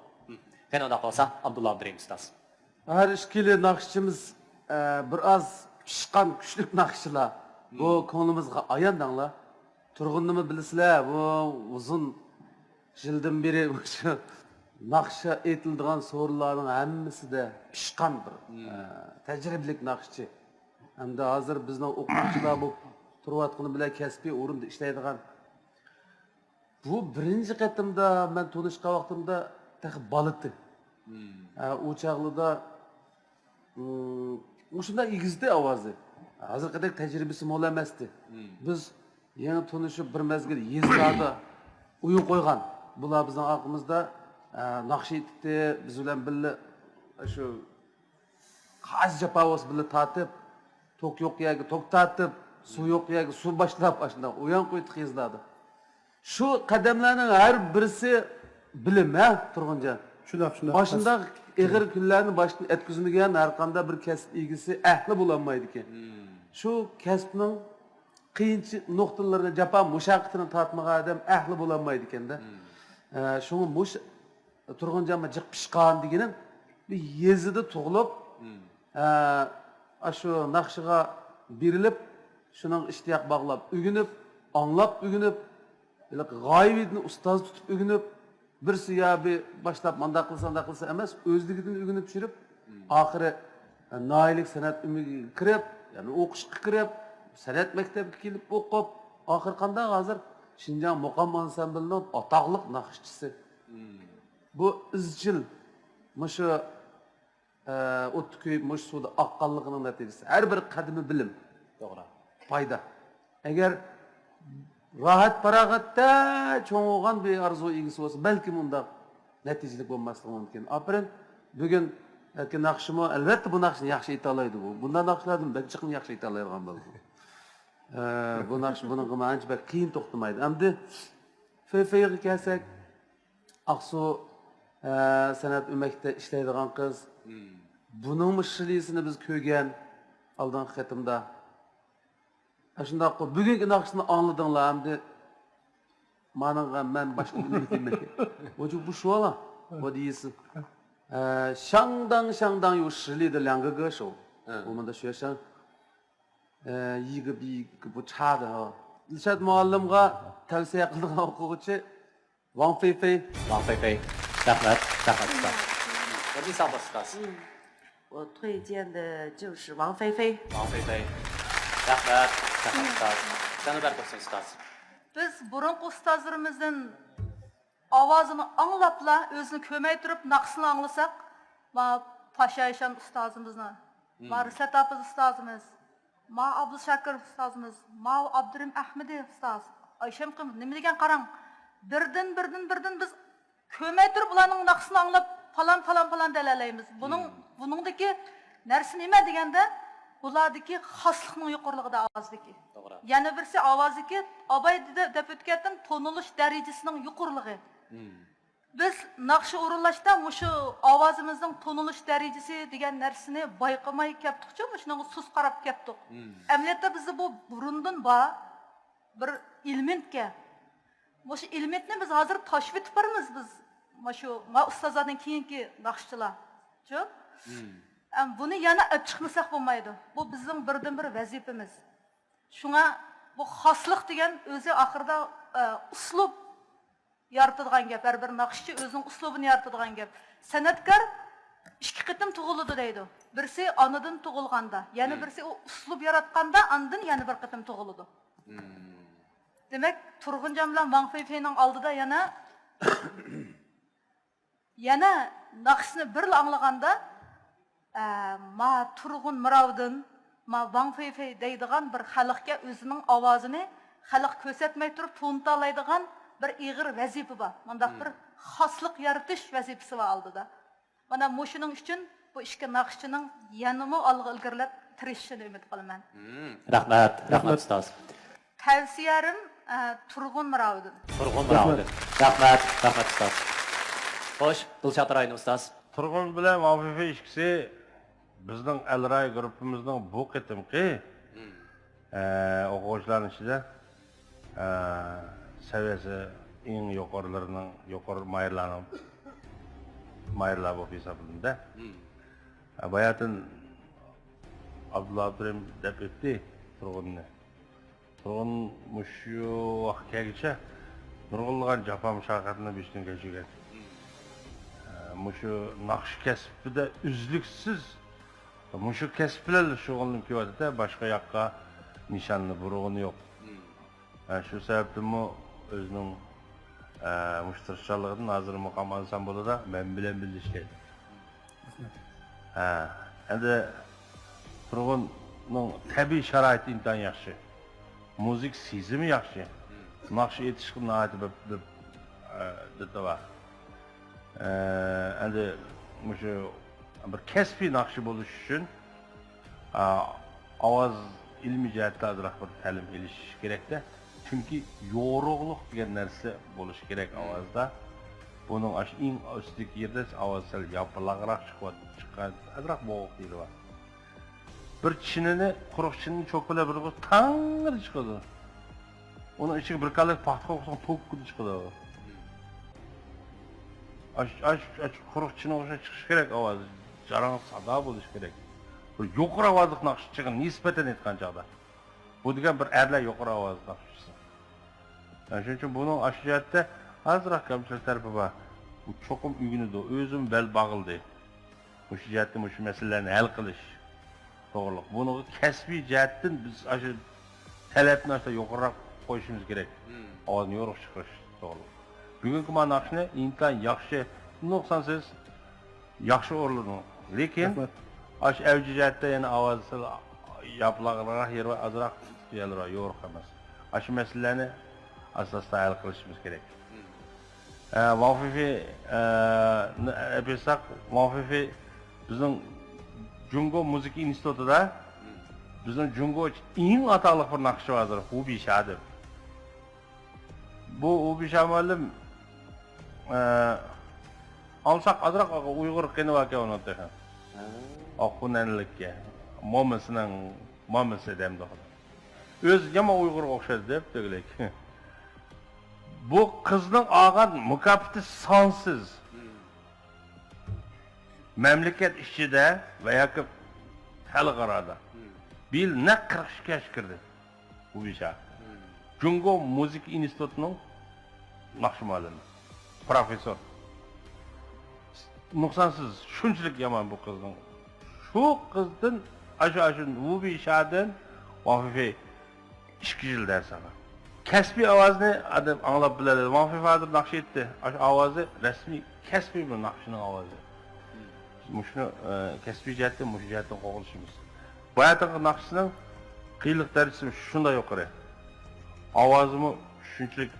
Qani unda qolsa Abdulla Abdurim ustoz. Her işkili nakışçımız biraz pişkan güçlük nakışçılar. Bu konumuzga ayandanla. Turgunluğumu bilsizler, bu uzun yıldan beri şu nakışa etildiğin soruların hemmisi de pişkan bir tecrübelik nakışçı. Hem de hazır bizden okuyucular bu turvatqını bile kespi orunda işleydiğin. Bu birinci qatımda ben tanışqa vaqtimda taxı balıktı. O çağlıda şunda igizdi avazı. Hazır kadar tecrübesi mol emasdi. Biz yeni tanışıp bir mezgil yezlarda uyun koygan. Bular bizning aqımızda naqsh etdi, biz bilan birga shu qazca pavos birga tatib, tok yo'q yerga tok tatib, suv yo'q yerga suv boshlab ashunda uyan qo'ydik yezlarda. Şu qadamlarning har birisi bilim ha Turg'unjon. Shundoq. Başında ig'ir kunlarni boshdan etkizmagan har qanday bir kasb egisi ahli bo'lolmaydi ekan. Shu kasbning qiyinchilik nuqtalarini jafo mushaqqatini tatmagan odam ahli bo'lolmaydi ekanda. Shuni mush Turg'unjonga jiq pishqan deganim bir yezida tug'ilib, shu naqshiga berilib, shuning ishtiyoq bog'lab, o'ginib, anglab o'ginib, g'oyibni ustoz tutib o'ginib, birsi ya bir başlap manda qilsa emas, o'zligidan o'ginib tushirib, oxiri noilik san'at umiga kirib, ya'ni o'qishga kirib, san'at maktabiga kelib o'qib, oxir qanday hozir Şinjan Muqam ansamblining atoqli naqshchisi. Bu izchil mushu o't kuyib mush suvda oqqanligining natijasi. Har bir qadimi bilim. To'g'ri. Foyda. Agar rahat farog'atda cho'ng'igan bir arzu egisi bo'lsa, balki bunda natijalik bo'lmasligi mumkin. Apirin bugun naqshimo albatta bu naqshni yaxshi ayta oladi bu. Bundan naqshlardan balchiqni yaxshi ayta oladigan bo'ldi. Bu naqsh buning ancha bir qiyin to'xtamaydi. Endi Feyfeyga kelsak, Aqsu san'at umakda ishlaydigan qiz. Buning mishlisini biz ko'rgan oldingi xatimda. Shundoq bugungi naqshni angladinglar endi men boshqa bilmayman. Bu shu ola. Bu deysiz. 相当有实力的两个歌手，我们的学生，一个比一个不差的哈。Dilshod muallimga tavsiya qilgan o'quvchi Wang Feifei. Rahmat. Nima sabrsizsiz? 我推荐的就是王菲菲。 Rahmat. Sana berko'rsin ustoz. Biz burunqi ustozlarimizdan ovozini anglapla, o'zini ko'may turib naqsini anglasak, ma Paşayşan ustozimizni, ma Risat Apiz ustozimiz, ma Abdushakir ustozimiz, ma Abdurim Ahmedi ustoz. Ayshem qim, nima degan qarang. Birdan biz ko'may turib ularning naqsini anglab falan dalalaymiz. Buningdagi narsa nima deganda, bulardagi xoslikning yuqorligida ovozdagi. Yana birisi ovozdagi Abay deb o'tgandan tonilish darajasining yuqorligi. Biz naqshi o'rinlashda mushu ovozimizning tonilish darajasi degan narsani bayqamay keldik-chi, shunga sus qarab keldik. Amaliyotda bizda bu burundan bir ilmentga. Mushu ilmentni biz hozir tashib etib boramiz biz. Mushu ustozlardan keyingi naqshchilar. Chu? Bunu yana olib chiqmasak bo'lmaydi. Bu bizning birdan-bir vazifamiz. Shunga bu xoslik degan o'zi oxirida uslub yaratadigan gap, har bir naqshchi o'zining uslubini yaratadigan gap. San'atkor ikki qitim tug'iladi deydi. Birisi onadan tug'ilganda, yana birisi o uslub yaratganda, ondan yana bir qitim tug'iladi. Demak, Turg'unjon bilan Wang Feifeining oldida yana naqshni bir anglaganda ma Turg'un Mirovdin, ma Wang Feifei deydigan bir xalqqa o'zining ovozini xalq ko'rsatmay turib to'nta oladigan bir ig'ir vazifa bor. Mundaq bir xoslik yaratish vazifasi bor oldida. Mana shuning uchun bu ishga naqshchining yanimi olg'a ilgirlab tirishishini umid qilaman. Rahmat ustoz. Tavsiyarim Turg'un Mirovdin. Rahmat ustoz. Xo'sh, Dilshod Ro'yin ustoz. Turg'un bilan Wang Feifei ikkisi bizning Elray guruhimizning bu qitimki o'quvchilarning ichida saviyasi eng yuqorilarining yuqori mayırlar bo'lib hisoblanadi. Bayatın Abdullah Abdurrahim deb o'tdi turg'unni. Turg'un mushu vaqtgacha nurg'unlagan jafo mushaqqatni beshdan kechirgan. Mushu naqsh kasbida uzluksiz mushu kasb bilan shug'ullanib kelyapti, boshqa yoqqa nishonni burug'ini yo'q. Shu sababdan o'zining mushtirishchiligidan hozir muqam olsam bo'ladi, men bilan birlashgan. Endi turg'unning tabiiy sharoiti intan yaxshi. Müzik sezimi yaxshi. Naqsh etishga nihoyat deb var. Endi mushu bir kasbiy naqshi bo'lish uchun ovoz ilmiy jihatdan azroq bir ta'lim olish kerakda. Chunki yo'rug'liq degan narsa bo'lishi kerak ovozda. Buning eng ustidagi yerda ovoz sal yapilaqroq chiqqan, azroq bo'g'iq deyli bor. Bir chinini, quruq chinini cho'kilab bir tangir chiqadi. Uning ichiga bir qalay paxta qo'ysang to'kib chiqadi. Quruq chini o'sha chiqish kerak ovoz, jarang sado bo'lish kerak. Bir yuqori ovozli naqshchiga nisbatan aytgan chog'da. Bu degan bir erlar yuqori ovozli naqshchisi. Shuning uchun buning ashiyatda azroq kamchilik tarafi bor. Bu cho'qim uyg'unidi, o'zim bel bag'ildi. Bu jihatda shu masalalarni hal qilish to'g'riliq. Buni kasbiy jihatdan biz shu talabni yuqoriroq qo'yishimiz kerak. Ovozni yo'riq chiqarish to'g'riliq. Bugungi mana naqshni intan yaxshi, nuqsansiz yaxshi o'rladi. Lekin ash avji jihatda yana ovoz yaplaqroq yer va azroq yerlar yo'riq emas. Shu masalalarni asosda hal qilishimiz kerak. Vafifi episak, vafifi bizning Jungo Müzik İnstitutida bizning Jungo eng ataliq bir naqshi vardir, Ubisha deb. Bu Ubisha muallim alsaq azroq Uyg'ur qiynavaka o'rnatdi. Oqunanlikka, momasining momasi demdi. O'zi yama Uyg'urga o'xshadi deb degilek. Bu qizning olgan mukofoti sonsiz. Memleket ichida va yoki xalqarada bil ne 42 yosh kirdi. Bu isha. Jungo Müzik İnstitutining naqsh muallimi, professor. Nuqsansiz shunchalik yomon bu qizning. Shu qizdan ashu bu ishadan vafifi 2 yil dars olgan. Kasbiy ovozni adam anglab biladi. Vafifi hozir naqsh etdi. Shu ovozi rasmiy kasbiy bir naqshning ovozi. Muşunu kasbiy jihatdan, mush jihatdan qo'g'ilishimiz. Bu yerning naqshining qiyinlik darajasi shunday yuqori. Ovozimi shunchalik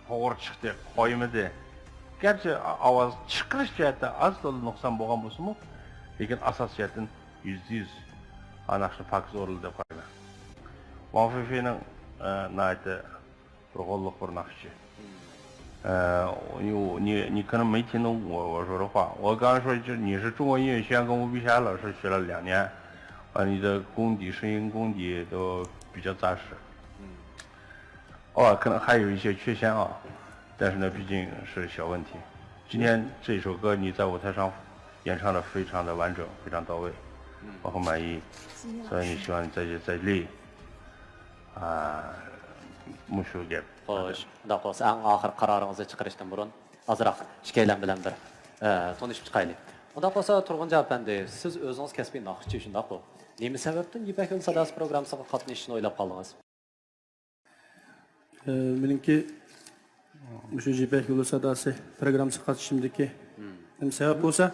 to'g'ri chiqdi, qo'ymadi. Gerçi ovoz chiqarish jihatdan az to'la nuqson bo'lgan bo'lsa-mu, lekin asos jihatdan %100 anaqshi faks o'rildi deb qo'ygan. Vafifining nayta to'g'riliq bir naqshi. 你可能没听懂我说的话。我刚刚说，就你是中国音乐学院跟吴碧霞老师学了2年，你的功底、声音功底都比较扎实。偶尔可能还有一些缺陷啊，但是呢，毕竟是小问题。今天这首歌你在舞台上演唱的非常的完整，非常到位，我很满意。所以希望你再练mushu gap. Xo'sh, unda bo'lsa eng oxir qaroringizni chiqarishdan burun ozroq ikkalan bilan bir tanishib chiqaylik. Unda bo'lsa Turg'unjon apandi, siz o'zingiz kasbiy naqshchi shundaqmi? Nima sababdan Ipak yo'li sadosi programmasiga qatnashishni o'ylab qoldingiz? Menimki shu Ipak yo'li sadosi programmasiga qatnashishimdagi nima sabab bo'lsa,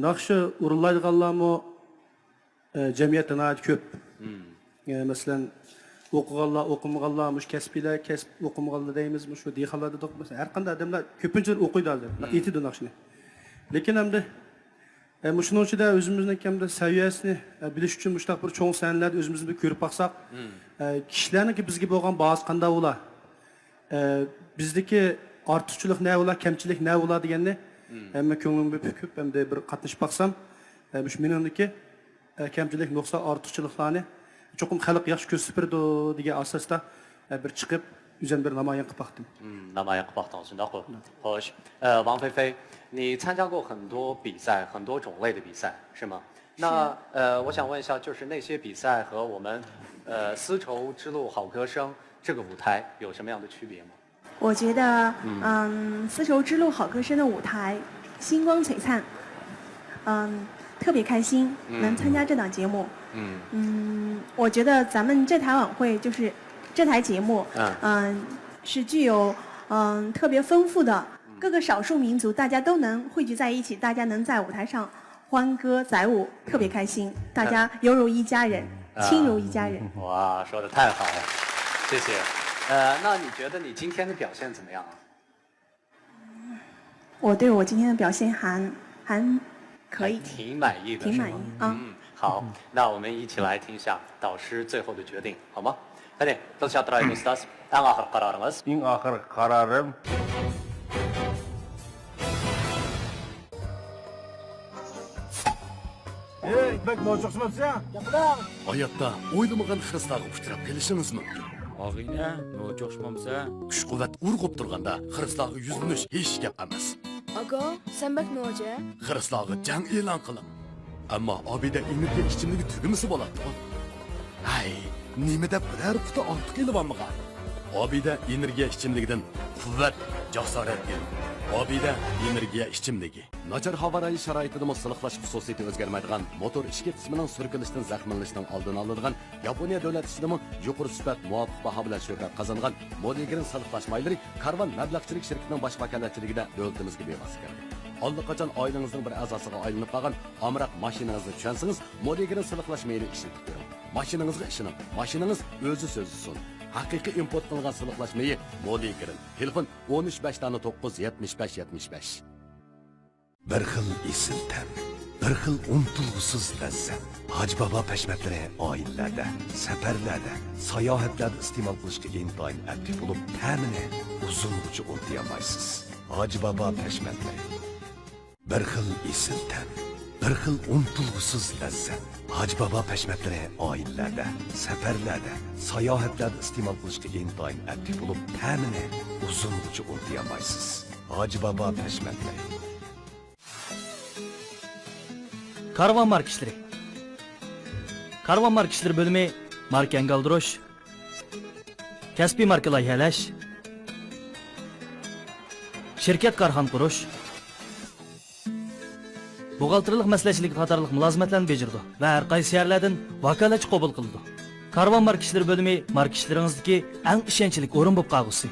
naqshi urillaydiganlarmi jamiyatda ko'p. Masalan, o'qiganlar, o'qimaganlar, mush kasbiylar, kasb o'qimaganlar deymiz, mush dehqonlar dedik. Masalan, har qanday odamlar ko'pincha o'qiydi hozir. Aytidi naqshni. Lekin hamda shuning ichida o'zimizning kamda saviyasini bilish uchun mushtaq bir cho'ng sanlarni o'zimizni ko'rib baqsaq, kishilarniki bizga bo'lgan ba'zi qanday ular, bizdagi ortiqchilik ne ular, kamchilik ne ular deganni hamma ko'nglimga ko'p hamda bir qatnashib baqsam, shu menimniki kamchilik nuqson ortiqchiliklarni cho'qim xalq yaxshi ko'rsatib berdi degan asosda bir chiqib üzerine bir namoyon qilib baktım. 那么也不当真的好。好，王菲菲，你参加过很多比赛，很多种类的比赛，是吗？那我想问一下，就是那些比赛和我们丝绸之路好歌声这个舞台有什么样的区别吗？我觉得，丝绸之路好歌声的舞台星光璀璨，特别开心能参加这档节目。我觉得咱们这台晚会就是这台节目，是具有特别丰富的各个少数民族，大家都能汇聚在一起，大家能在舞台上欢歌载舞，特别开心，大家犹如一家人，亲如一家人。哇，说的太好了，谢谢。那你觉得你今天的表现怎么样啊？我对我今天的表现还可以，挺满意的，挺满意啊。好，那我们一起来听一下导师最后的决定，好吗？Hadi, Dilshat Ray Ustaz, en ahir kararınız. En ahir kararım İpek noçuqsın sen? Hayatda oylamagan xiristlarga uchrab kelishiniz mumkin. Og'ina, no'cho'xshmamsa? Kuch-quvvat urg'ib turganda xiristlarga yuzlanish hech gap emas. Aga, sen bak noja? Xiristlarga jang e'lon qiling. Ammo obida energiya ichimligi tugimisi bo'ladi. Hay, nima deb biror quti ortiq elvanmagan. Obida energiya ichimligidan quvvat, jasorat keladi. Obida energiya ichimligi. Nachar havorayi sharoitida siliqlash xususiyati o'zgarmaydigan motor ishki qismining surkilishidan zaxmlanishning oldini oladigan Yaponiya davlat ishidami yuqori sifat muvofiq baho bilan shuhrat qozongan Modigrin siliqlash maylari Karvan mablag'chilik shirkatining bosh vakolatchiligida davlatimizga bevosita kirdi. Allaqachon oilangizning bir a'zosiga aylanib qolgan amroq mashinangizni tushunsangiz Modigrin siliqlash mayli ishlatib ko'ring. Mashinangizga ishoning. Mashinangiz o'zi so'zsiz. Haqiqiy import qilingan siliqlashmayı Modigrin. Telefon 13-5-9-75-75. Bir xil esil tam, bir xil unutilg'usiz lazzat. Haj Baba pashmatlari oilalarda, safarlarda, sayohatlarda iste'mol qilishga intoyin aktiv bo'lib, ta'mini uzungacha unutmaysiz. Haj Baba pashmatlari. Bir xil esil tam, bir xil unutilg'usiz lazzat. Haj Baba pashmatlari oilalarda, safarlarda, sayohatlarda iste'mol qilishga intoyin aktiv bo'lib, ta'mini uzungacha unutmaysiz. Haj Baba pashmatlari. Karvan marka işleri. Karvan marka işleri bölümü marka engaldırış, kasbi marka layihalash, şirket karxan qurish, buğaltırlıq məsləhçilik qatarlıq mülazimetlerini becirdi ve her qaysi yerlerden vakalatçı qabul qildi. Karvan marka işleri bölümü marka işleringizdeki en işençilik orun bulup qağısı.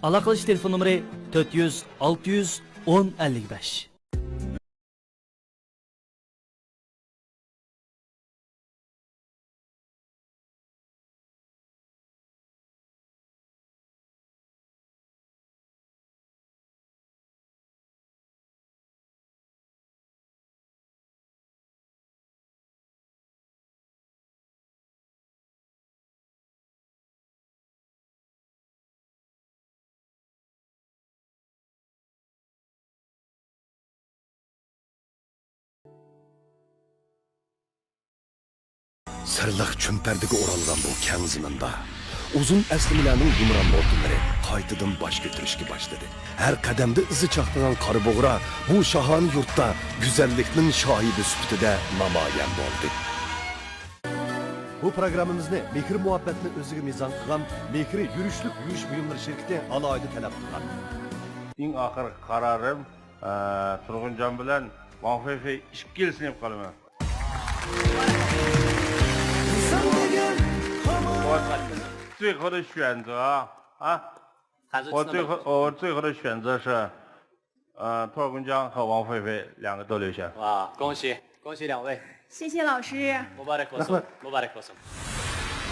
Alaqılış telefon numara 400 600 10 55. Sirliq chumpardiga o'ralgan bu kang ziminda uzun aslimalarning yumron mo'rtinlari qaytadan bosh ko'tarishga boshladi. Har qadamda izi chaqnagan qora bo'g'ra bu shahona yurtda go'zallikning shohidi sifatida namoyon bo'ldi. Bu programmamizni mehr muhabbatni o'ziga mezon qilgan Mehri yurishlik yurish buyumlari shirkati alohida talab qilgan. En ahir kararım Turg'unjon bilan Mahfife ishga kelsin deb qolaman. 最后的选择啊，我最后的选择是，托尔公江和王菲菲两个都留下。哇，恭喜两位！谢谢老师。 Mübarek olsun. Mübarek olsun.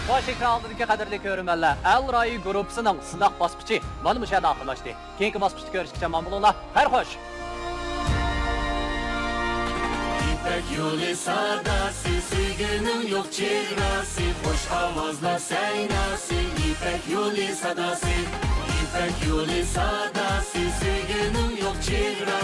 Bosh ekrandagi qadrli ko'rmanlar, Al Ray guruhining sinaq bosqichi mana bu yerda oxirlashdi. Keyingi bosqichda ko'rishgacha omon bo'linglar. Xayr xo'sh. İpek yolu sadası, sevginin yok çehrası, boş avazla seynası. İpek yolu sadası, İpek yolu sadası, sevginin yok çehrası.